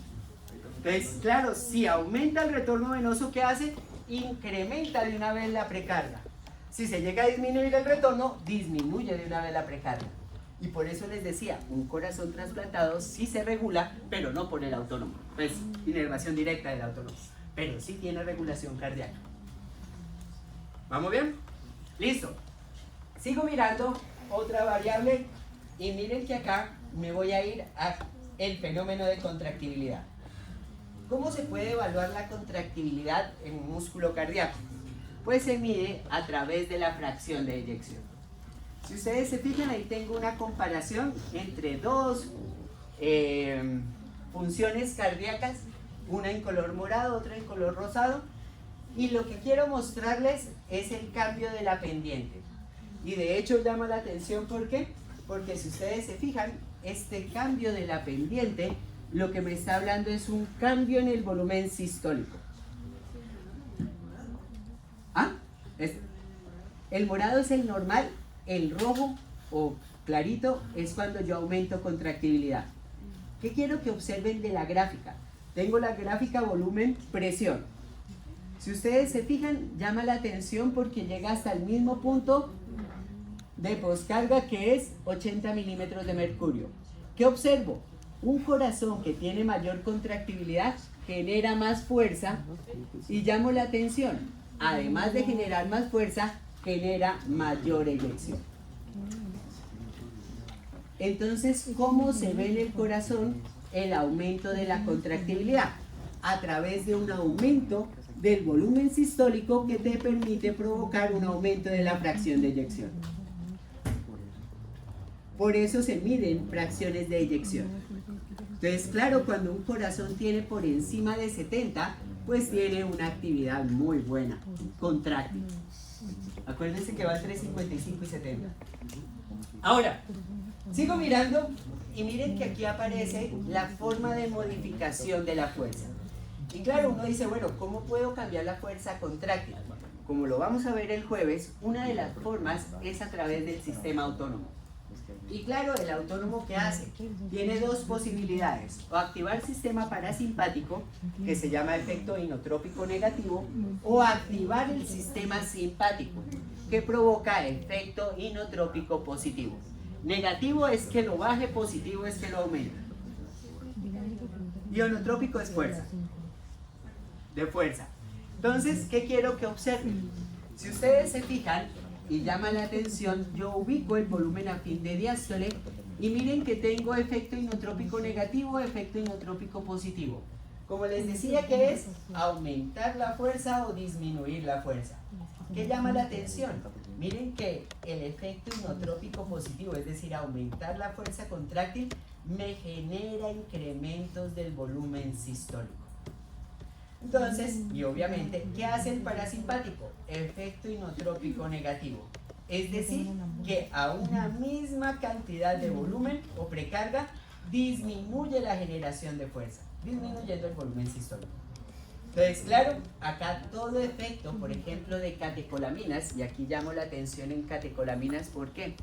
Entonces, claro, si aumenta el retorno venoso, ¿qué hace? Incrementa de una vez la precarga. Si se llega a disminuir el retorno, disminuye de una vez la precarga. Y por eso les decía, un corazón trasplantado sí se regula, pero no por el autónomo. Pues, inervación directa del autónomo. Pero sí tiene regulación cardíaca. ¿Vamos bien? Listo. Sigo mirando otra variable y miren que acá me voy a ir a el fenómeno de contractibilidad. ¿Cómo se puede evaluar la contractibilidad en un músculo cardíaco? Pues se mide a través de la fracción de eyección. Si ustedes se fijan, ahí tengo una comparación entre dos funciones cardíacas, una en color morado, otra en color rosado, y lo que quiero mostrarles es el cambio de la pendiente. Y de hecho llama la atención, ¿por qué? Porque si ustedes se fijan, este cambio de la pendiente lo que me está hablando es un cambio en el volumen sistólico. ¿Ah? El morado es el normal, el rojo o clarito es cuando yo aumento contractibilidad. ¿Qué quiero que observen de la gráfica? Tengo la gráfica volumen-presión. Si ustedes se fijan, llama la atención porque llega hasta el mismo punto de poscarga, que es 80 milímetros de mercurio. ¿Qué observo? Un corazón que tiene mayor contractibilidad genera más fuerza y llamo la atención. Además de generar más fuerza, genera mayor eyección. Entonces, ¿cómo se ve en el corazón el aumento de la contractibilidad? A través de un aumento del volumen sistólico que te permite provocar un aumento de la fracción de eyección. Por eso se miden fracciones de eyección. Entonces, claro, cuando un corazón tiene por encima de 70, pues tiene una actividad muy buena, contráctil. Acuérdense que va entre 55 y 70. Ahora, sigo mirando y miren que aquí aparece la forma de modificación de la fuerza. Y claro, uno dice, bueno, ¿cómo puedo cambiar la fuerza contráctil? Como lo vamos a ver el jueves, una de las formas es a través del sistema autónomo. Y claro, el autónomo, ¿qué hace? Tiene dos posibilidades: o activar sistema parasimpático, que se llama efecto inotrópico negativo, o activar el sistema simpático, que provoca efecto inotrópico positivo. Negativo es que lo baje, positivo es que lo aumente. Inotrópico es fuerza, de fuerza. Entonces, ¿qué quiero que observen? Si ustedes se fijan y llama la atención, yo ubico el volumen afín de diástole y miren que tengo efecto inotrópico negativo, efecto inotrópico positivo. Como les decía, que es aumentar la fuerza o disminuir la fuerza. ¿Qué llama la atención? Miren que el efecto inotrópico positivo, es decir, aumentar la fuerza contráctil, me genera incrementos del volumen sistólico. Entonces, y obviamente, ¿qué hace el parasimpático? Efecto inotrópico negativo. Es decir, que a una misma cantidad de volumen o precarga disminuye la generación de fuerza, disminuyendo el volumen sistólico. Entonces, claro, acá todo efecto, por ejemplo, de catecolaminas, y aquí llamo la atención en catecolaminas, ¿por qué?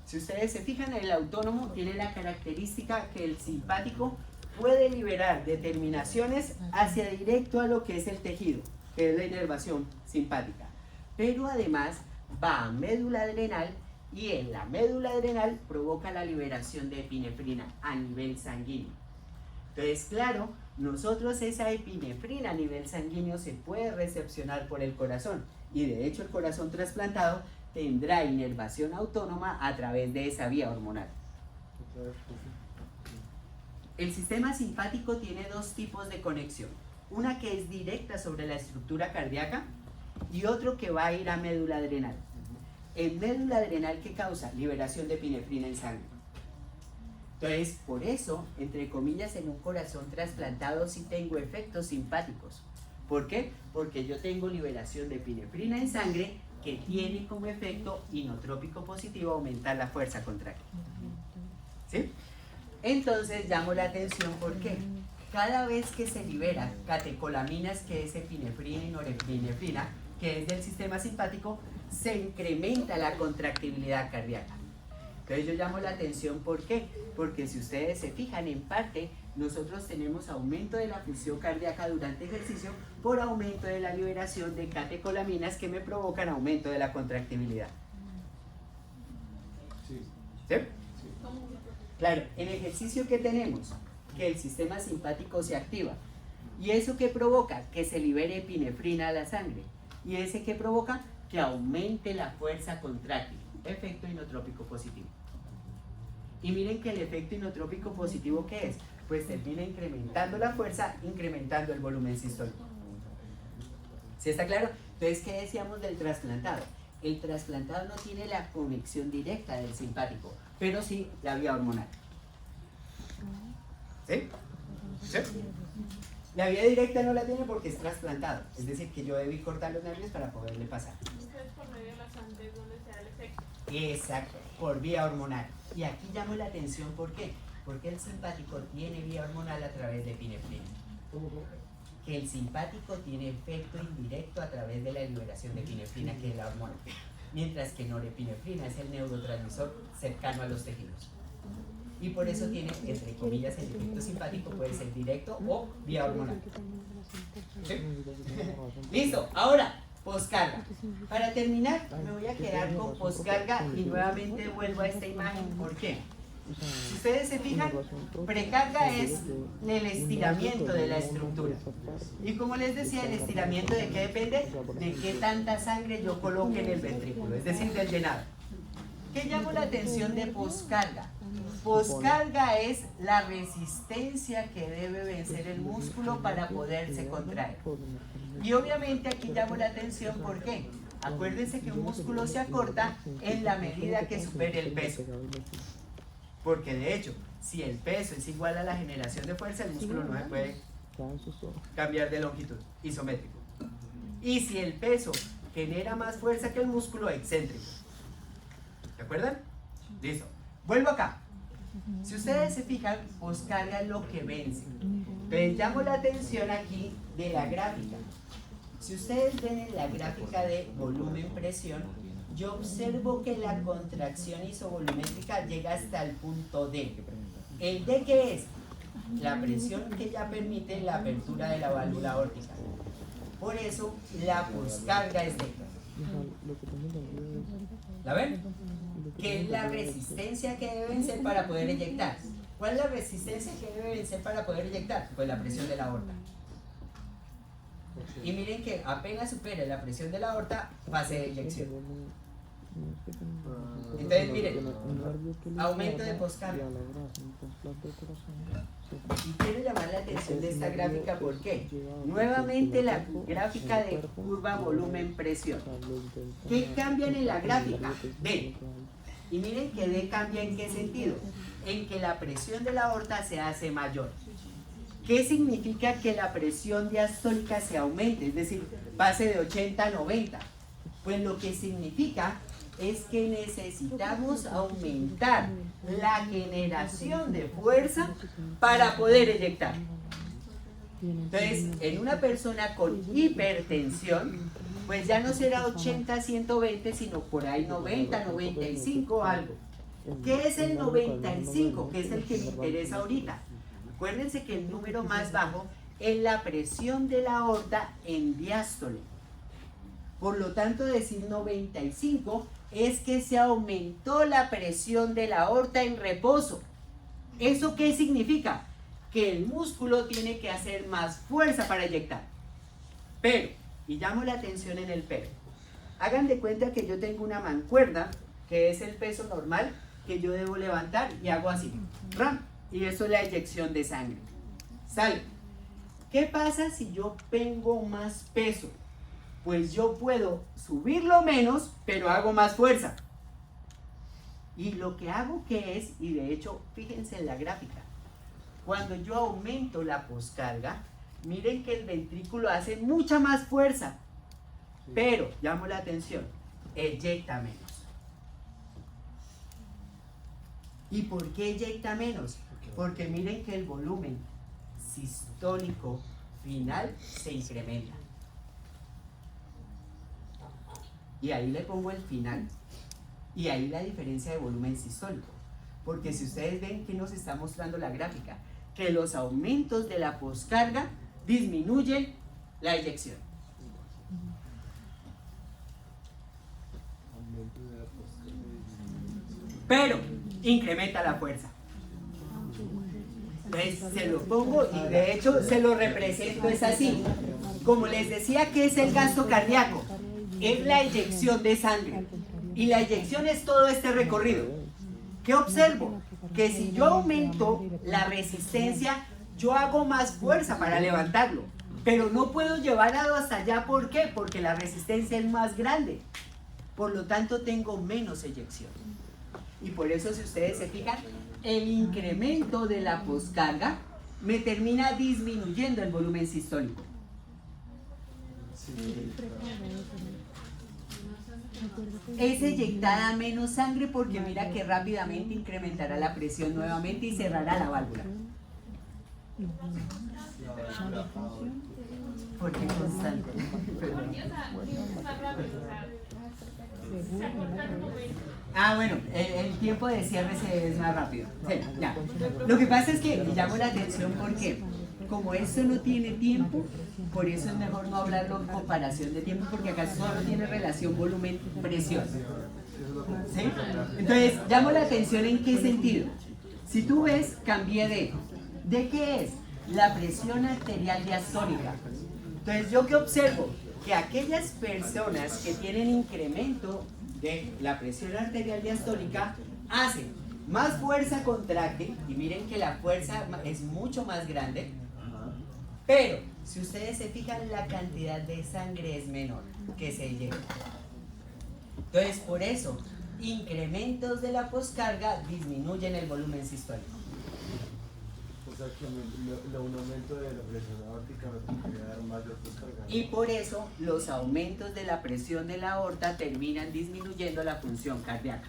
Si ustedes se fijan, el autónomo tiene la característica que el simpático puede liberar determinaciones hacia directo a lo que es el tejido, que es la inervación simpática. Pero además va a médula adrenal y en la médula adrenal provoca la liberación de epinefrina a nivel sanguíneo. Entonces, claro, nosotros esa epinefrina a nivel sanguíneo se puede recepcionar por el corazón y de hecho el corazón trasplantado tendrá inervación autónoma a través de esa vía hormonal. El sistema simpático tiene dos tipos de conexión, una que es directa sobre la estructura cardíaca y otro que va a ir a médula adrenal. En médula adrenal, ¿qué causa? Liberación de epinefrina en sangre. Entonces, por eso, entre comillas, en un corazón trasplantado sí tengo efectos simpáticos. ¿Por qué? Porque yo tengo liberación de epinefrina en sangre que tiene como efecto inotrópico positivo aumentar la fuerza contráctil. ¿Sí? Entonces llamo la atención porque cada vez que se libera catecolaminas, que es epinefrina y norepinefrina, que es del sistema simpático, se incrementa la contractibilidad cardíaca. Entonces yo llamo la atención, ¿por qué? Porque si ustedes se fijan, en parte nosotros tenemos aumento de la función cardíaca durante ejercicio por aumento de la liberación de catecolaminas que me provocan aumento de la contractibilidad. Sí. ¿Sí? Claro, en ejercicio, ¿qué tenemos? Que el sistema simpático se activa. ¿Y eso qué provoca? Que se libere epinefrina a la sangre. ¿Y ese qué provoca? Que aumente la fuerza contráctil. Efecto inotrópico positivo. Y miren que el efecto inotrópico positivo, ¿qué es? pues termina incrementando la fuerza, incrementando el volumen sistólico. ¿Sí está claro? Entonces, ¿qué decíamos del trasplantado? El trasplantado no tiene la conexión directa del simpático, pero sí la vía hormonal. ¿Sí? ¿Sí? La vía directa no la tiene porque es trasplantado, es decir, que yo debí cortar los nervios para poderle pasar. Ustedes por medio de la sangre es donde se da el efecto. Exacto, por vía hormonal. Y aquí llamo la atención, ¿por qué? Porque el simpático tiene vía hormonal a través de epinefrina. Que el simpático tiene efecto indirecto a través de la liberación de epinefrina, que es la hormona. Mientras que norepinefrina es el neurotransmisor cercano a los tejidos. Y por eso tiene, entre comillas, el efecto simpático puede ser directo o vía hormonal. ¿Sí? Listo, ahora, poscarga. Para terminar, me voy a quedar con poscarga y nuevamente vuelvo a esta imagen. ¿Por qué? Si ustedes se fijan, precarga es el estiramiento de la estructura. Y como les decía, el estiramiento de qué depende, de qué tanta sangre yo coloque en el ventrículo, es decir, del llenado. ¿Qué llamó la atención de poscarga? Poscarga es la resistencia que debe vencer el músculo para poderse contraer. Y obviamente aquí llamo la atención, ¿por qué? Acuérdense que un músculo se acorta en la medida que supere el peso. Porque de hecho, si el peso es igual a la generación de fuerza, el músculo no se puede cambiar de longitud, isométrico. Y si el peso genera más fuerza que el músculo, excéntrico. ¿De acuerdo? Listo. Vuelvo acá. Si ustedes se fijan, poscarga es lo que vence. Pero llamo la atención aquí de la gráfica. Si ustedes ven en la gráfica de volumen-presión, yo observo que la contracción isovolumétrica llega hasta el punto D. ¿El D qué es? La presión que ya permite la apertura de la válvula aórtica. Por eso la poscarga es D. ¿La ven? ¿Qué es la resistencia que debe vencer para poder eyectar? ¿Cuál es la resistencia que debe vencer para poder eyectar? Pues la presión de la aorta. Y miren que apenas supere la presión de la aorta, fase de eyección. Entonces miren, aumento de poscarga. Y quiero llamar la atención de esta gráfica, ¿por qué? Nuevamente la gráfica de curva volumen-presión. ¿Qué cambian en la gráfica? D. Y miren que D cambia ¿en qué sentido? En que la presión de la aorta se hace mayor. ¿Qué significa que la presión diastólica se aumente? Es decir, pase de 80 a 90. Pues lo que significa es que necesitamos aumentar la generación de fuerza para poder eyectar. Entonces, en una persona con hipertensión, pues ya no será 80 a 120, sino por ahí 90, 95, algo. ¿Qué es el 95? Que es el que me interesa ahorita. Acuérdense que el número más bajo es la presión de la aorta en diástole. Por lo tanto, decir 95 es que se aumentó la presión de la aorta en reposo. ¿Eso qué significa? Que el músculo tiene que hacer más fuerza para eyectar. Pero, y llamo la atención en el pero, hagan de cuenta que yo tengo una mancuerna, que es el peso normal que yo debo levantar, y hago así, ¡ram! Y eso es la eyección de sangre. Sale. ¿Qué pasa si yo tengo más peso? Pues yo puedo subirlo menos, pero hago más fuerza. Y lo que hago que es, y de hecho, fíjense en la gráfica, cuando yo aumento la poscarga, miren que el ventrículo hace mucha más fuerza, pero, llamo la atención, eyecta menos. ¿Y por qué eyecta menos? Porque miren que el volumen sistólico final se incrementa. Y ahí le pongo el final. Y ahí la diferencia de volumen sistólico. Porque si ustedes ven que nos está mostrando la gráfica, que los aumentos de la poscarga disminuyen la eyección. Pero incrementa la fuerza. Entonces se lo pongo y de hecho se lo represento, es así. Como les decía, ¿qué es el gasto cardíaco? Es la eyección de sangre. Y la eyección es todo este recorrido. ¿Qué observo? que si yo aumento la resistencia, yo hago más fuerza para levantarlo, pero no puedo llevarlo hasta allá. ¿Por qué? Porque la resistencia es más grande, por lo tanto tengo menos eyección. Y por eso, si ustedes se fijan, el incremento de la poscarga me termina disminuyendo el volumen sistólico. Es eyectada menos sangre porque mira que rápidamente incrementará la presión nuevamente y cerrará la válvula. Porque es constante. Ah, bueno, el tiempo de cierre es más rápido. Sí, ya. Lo que pasa es que me llamó la atención porque como esto no tiene tiempo, por eso es mejor no hablarlo en comparación de tiempo, porque acá solo tiene relación volumen-presión. ¿Sí? Entonces, llamo la atención en qué sentido. Si tú ves, cambié ¿de qué es? La presión arterial diastólica. Entonces, ¿yo qué observo? Que aquellas personas que tienen incremento de la presión arterial diastólica hacen más fuerza contracte, y miren que la fuerza es mucho más grande, pero si ustedes se fijan, la cantidad de sangre es menor que se eyecta. Entonces, por eso, incrementos de la poscarga disminuyen el volumen sistólico. O sea que un aumento de la presión aórtica me podría dar mayor poscarga. Y por eso los aumentos de la presión de la aorta terminan disminuyendo la función cardíaca.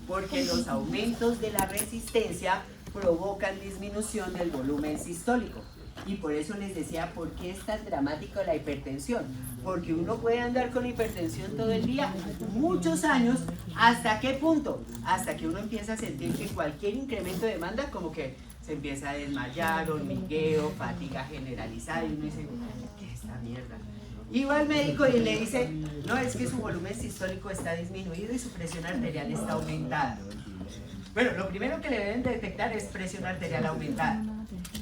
Porque los aumentos de la resistencia provocan disminución del volumen sistólico. Y por eso les decía, ¿por qué es tan dramático la hipertensión? Porque uno puede andar con hipertensión todo el día, muchos años. ¿Hasta qué punto? Hasta que uno empieza a sentir que cualquier incremento de demanda como que se empieza a desmayar, hormigueo, fatiga generalizada, y uno dice, ¿qué es esta mierda? Y va al médico y le dice, no, es que su volumen sistólico está disminuido y su presión arterial está aumentada. Bueno, lo primero que le deben detectar es presión arterial aumentada.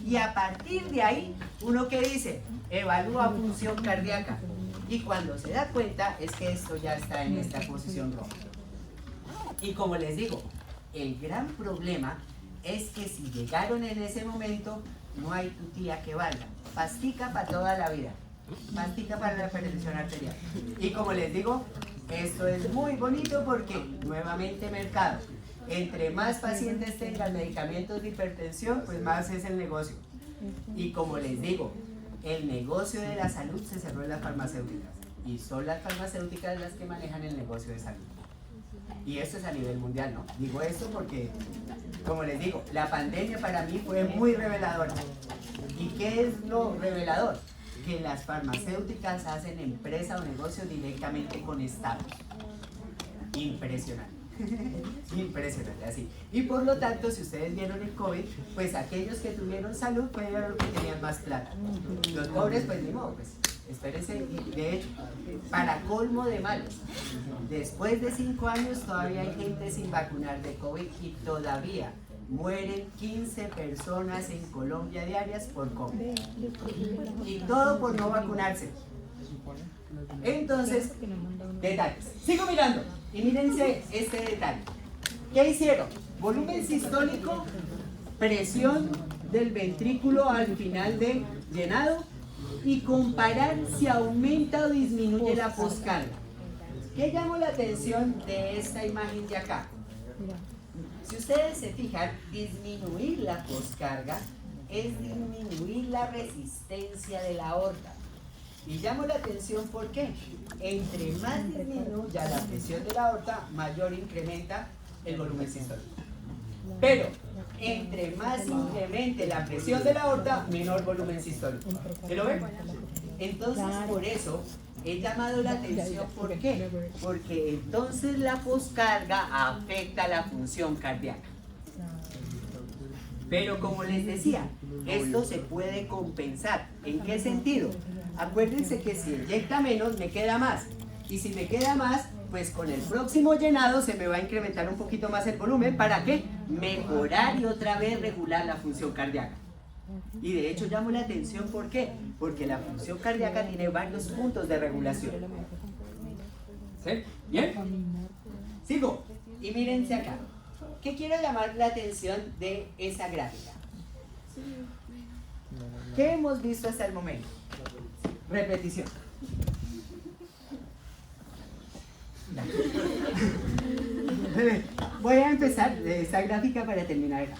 Y a partir de ahí, uno que dice, evalúa función cardíaca. Y cuando se da cuenta es que esto ya está en esta posición roja. Y como les digo, el gran problema es que si llegaron en ese momento, no hay tutía que valga. Pastica para toda la vida. Pastica para la hipertensión arterial. Y como les digo, esto es muy bonito porque, nuevamente, mercado. Entre más pacientes tengan medicamentos de hipertensión, pues más es el negocio. Y como les digo, el negocio de la salud se cerró en las farmacéuticas. Y son las farmacéuticas las que manejan el negocio de salud. Y esto es a nivel mundial, ¿no? Digo esto porque, como les digo, la pandemia para mí fue muy reveladora. ¿Y qué es lo revelador? Que las farmacéuticas hacen empresa o negocio directamente con estados. Impresionante. Impresionante, así. Y por lo tanto, si ustedes vieron el COVID, pues aquellos que tuvieron salud fueron los que tenían más plata. Los pobres, pues ni modo, pues espérense. Y de hecho, para colmo de males, después de 5 años todavía hay gente sin vacunar de COVID y todavía mueren 15 personas en Colombia diarias por COVID. Y todo por no vacunarse. Entonces, detalles. Sigo mirando y mírense este detalle. ¿Qué hicieron? Volumen sistólico, presión del ventrículo al final de llenado y comparar si aumenta o disminuye la poscarga. ¿Qué llamó la atención de esta imagen de acá? Si ustedes se fijan, disminuir la poscarga es disminuir la resistencia de la aorta. Y llamo la atención porque entre más disminuya la presión de la aorta, mayor incrementa el volumen sistólico. Pero entre más incremente la presión de la aorta, menor volumen sistólico. ¿Se lo ven? Entonces, por eso he llamado la atención. ¿Por qué? Porque entonces la poscarga afecta la función cardíaca. Pero como les decía, esto se puede compensar. ¿En qué sentido? Acuérdense que si inyecta menos, me queda más. Y si me queda más, pues con el próximo llenado se me va a incrementar un poquito más el volumen. ¿Para qué? Mejorar y otra vez regular la función cardíaca. Y de hecho llamo la atención, ¿por qué? Porque la función cardíaca tiene varios puntos de regulación. ¿Sí? ¿Bien? Sigo. Y mírense acá. ¿qué quiero llamar la atención de esa gráfica? ¿Qué hemos visto hasta el momento? Repetición. Voy a empezar de esta gráfica para terminar acá.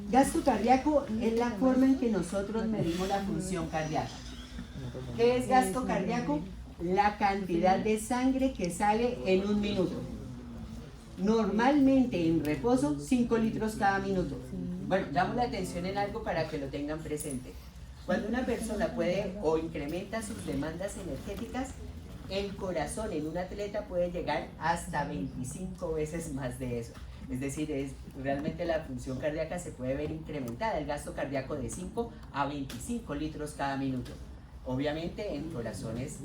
Gasto cardíaco es la forma en que nosotros medimos la función cardíaca. ¿Qué es gasto cardíaco? La cantidad de sangre que sale en un minuto. Normalmente en reposo 5 litros cada minuto. Bueno, llamo la atención en algo para que lo tengan presente. Cuando una persona puede o incrementa sus demandas energéticas, el corazón en un atleta puede llegar hasta 25 veces más de eso. Es decir, realmente la función cardíaca se puede ver incrementada, el gasto cardíaco de 5 a 25 litros cada minuto. Obviamente en corazones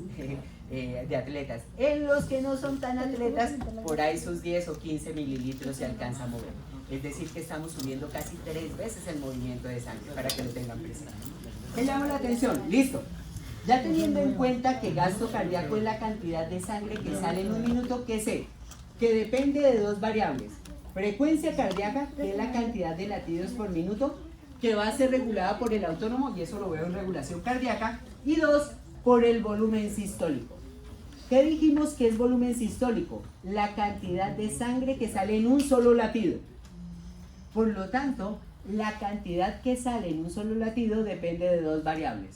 de atletas. En los que no son tan atletas, por ahí sus 10 o 15 mililitros se alcanza a mover. Es decir, que estamos subiendo casi 3 veces el movimiento de sangre, para que lo tengan presente. ¿Qué llama la atención? Listo. Ya teniendo en cuenta que gasto cardíaco es la cantidad de sangre que sale en un minuto, ¿qué sé? Que depende de dos variables. Frecuencia cardíaca, que es la cantidad de latidos por minuto, que va a ser regulada por el autónomo, y eso lo veo en regulación cardíaca. Y 2, por el volumen sistólico. ¿Qué dijimos que es volumen sistólico? La cantidad de sangre que sale en un solo latido. Por lo tanto, la cantidad que sale en un solo latido depende de dos variables.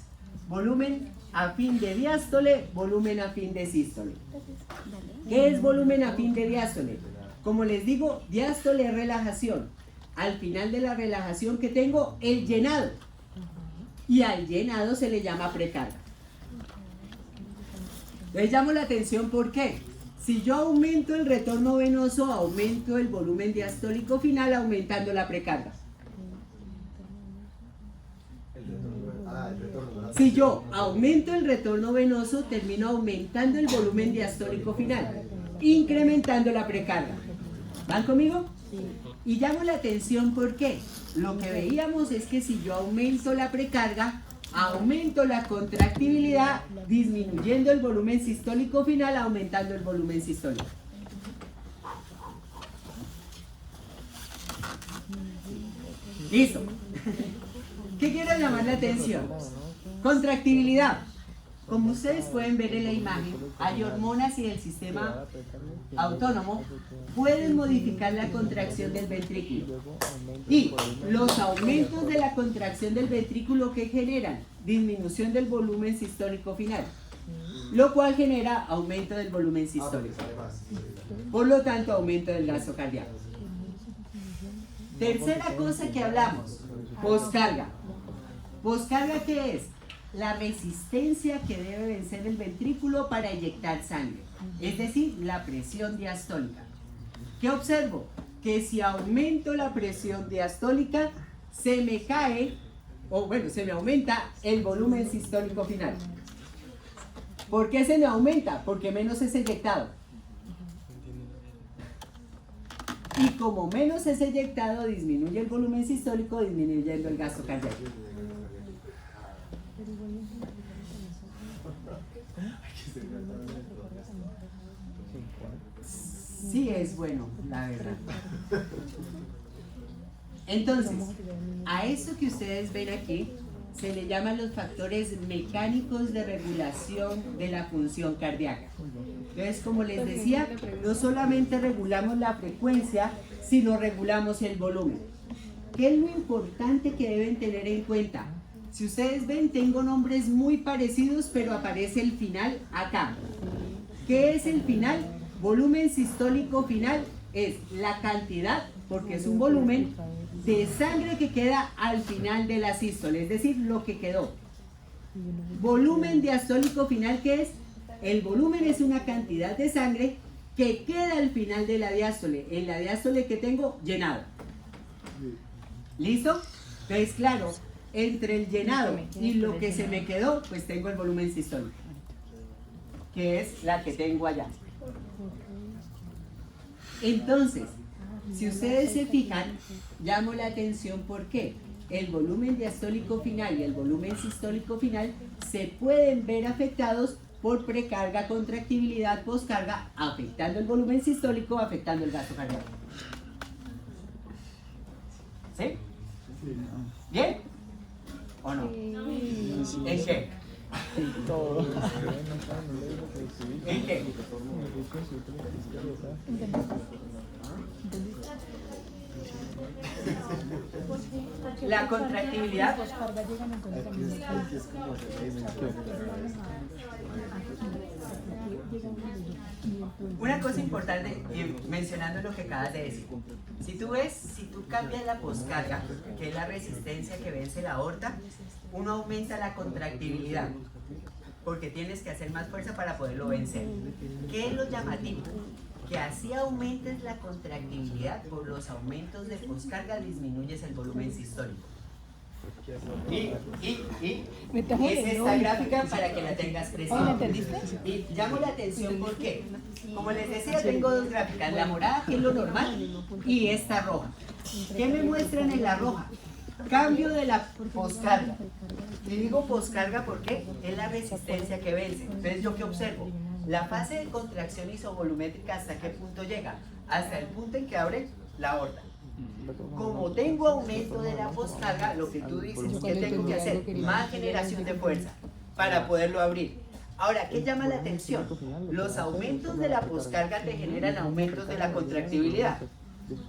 Volumen a fin de diástole, volumen a fin de sístole. ¿Qué es volumen a fin de diástole? Como les digo, diástole es relajación. Al final de la relajación que tengo, el llenado. Y al llenado se le llama precarga. Les llamo la atención, ¿por qué? Si yo aumento el retorno venoso, aumento el volumen diastólico final aumentando la precarga. Si yo aumento el retorno venoso, termino aumentando el volumen diastólico final, incrementando la precarga. ¿Van conmigo? Y llamo la atención, ¿por qué? Lo que veíamos es que si yo aumento la precarga, aumento la contractibilidad, disminuyendo el volumen sistólico final, aumentando el volumen sistólico. Listo. ¿Qué quiero llamar la atención? Contractibilidad. Como ustedes pueden ver en la imagen, hay hormonas y el sistema autónomo pueden modificar la contracción del ventrículo. Y los aumentos de la contracción del ventrículo, ¿qué generan? Disminución del volumen sistólico final, lo cual genera aumento del volumen sistólico. Por lo tanto, aumento del gasto cardíaco. Tercera cosa que hablamos, poscarga. ¿Poscarga qué es? La resistencia que debe vencer el ventrículo para eyectar sangre, es decir, la presión diastólica. ¿Qué observo? Que si aumento la presión diastólica, se me cae, o bueno, se me aumenta el volumen sistólico final. ¿Por qué se me aumenta? Porque menos es eyectado. Y como menos es eyectado, disminuye el volumen sistólico, disminuyendo el gasto cardíaco. Sí es bueno, la verdad. Entonces, a eso que ustedes ven aquí se le llaman los factores mecánicos de regulación de la función cardíaca. Entonces, como les decía, no solamente regulamos la frecuencia, sino regulamos el volumen. ¿Qué es lo importante que deben tener en cuenta? Si ustedes ven, tengo nombres muy parecidos, pero aparece el final acá. ¿Qué es el final? Volumen sistólico final es la cantidad, porque es un volumen, de sangre que queda al final de la sístole, es decir, lo que quedó. Volumen diastólico final, ¿qué es? El volumen es una cantidad de sangre que queda al final de la diástole. En la diástole que tengo, llenado. ¿Listo? Entonces, claro, entre el llenado y lo que se me quedó, pues tengo el volumen sistólico, que es la que tengo allá. Entonces, si ustedes se fijan, llamo la atención porque el volumen diastólico final y el volumen sistólico final se pueden ver afectados por precarga, contractibilidad, poscarga, afectando el volumen sistólico, afectando el gasto cardíaco. ¿Sí? ¿Bien? ¿O no? ¿En qué? Todo. ¿En qué? La contractibilidad. Aquí es como hacer la dimensión. Una cosa importante, y mencionando lo que acabas de decir, si tú cambias la poscarga, que es la resistencia que vence la aorta, uno aumenta la contractibilidad, porque tienes que hacer más fuerza para poderlo vencer. ¿Qué es lo llamativo? Que así aumentes la contractibilidad, por los aumentos de poscarga disminuyes el volumen sistólico. Y es esta gráfica para que la tengas presente. Y llamo la atención porque, como les decía, tengo dos gráficas, la morada, que es lo normal, y esta roja. ¿Qué me muestran en la roja? Cambio de la poscarga. Y digo poscarga porque es la resistencia que vence. Entonces, ¿yo qué observo? La fase de contracción isovolumétrica, ¿hasta qué punto llega? Hasta el punto en que abre la aorta. Como tengo aumento de la poscarga, lo que tú dices es que tengo que hacer más generación de fuerza para poderlo abrir. Ahora, ¿qué llama la atención? Los aumentos de la poscarga te generan aumentos de la contractibilidad,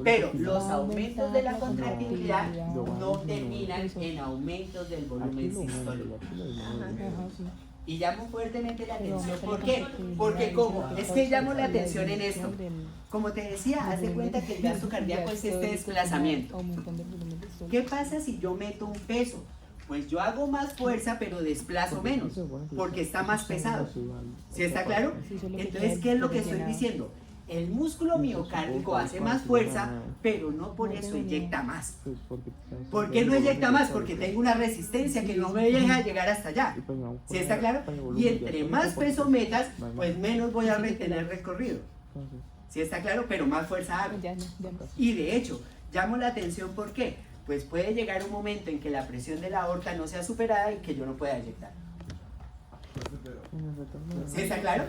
pero los aumentos de la contractibilidad no terminan en aumentos del volumen sistólico. Y llamo fuertemente la atención. ¿Por qué? Porque es que llamo la atención en esto. Como te decía, haz de cuenta que el gasto cardíaco es este desplazamiento. ¿Qué pasa si yo meto un peso? Pues yo hago más fuerza, pero desplazo menos, porque está más pesado. ¿Sí está claro? Entonces, ¿qué es lo que estoy diciendo? El músculo miocárdico hace más fuerza, pero no por eso eyecta más. ¿Por qué no eyecta más? Porque tengo una resistencia que no me deja llegar hasta allá. ¿Sí está claro? Y entre más peso metas, pues menos voy a retener recorrido. ¿Sí está claro? Pero más fuerza hago. Y de hecho, llamo la atención, ¿por qué? Pues puede llegar un momento en que la presión de la aorta no sea superada y que yo no pueda eyectar. ¿Sí está claro?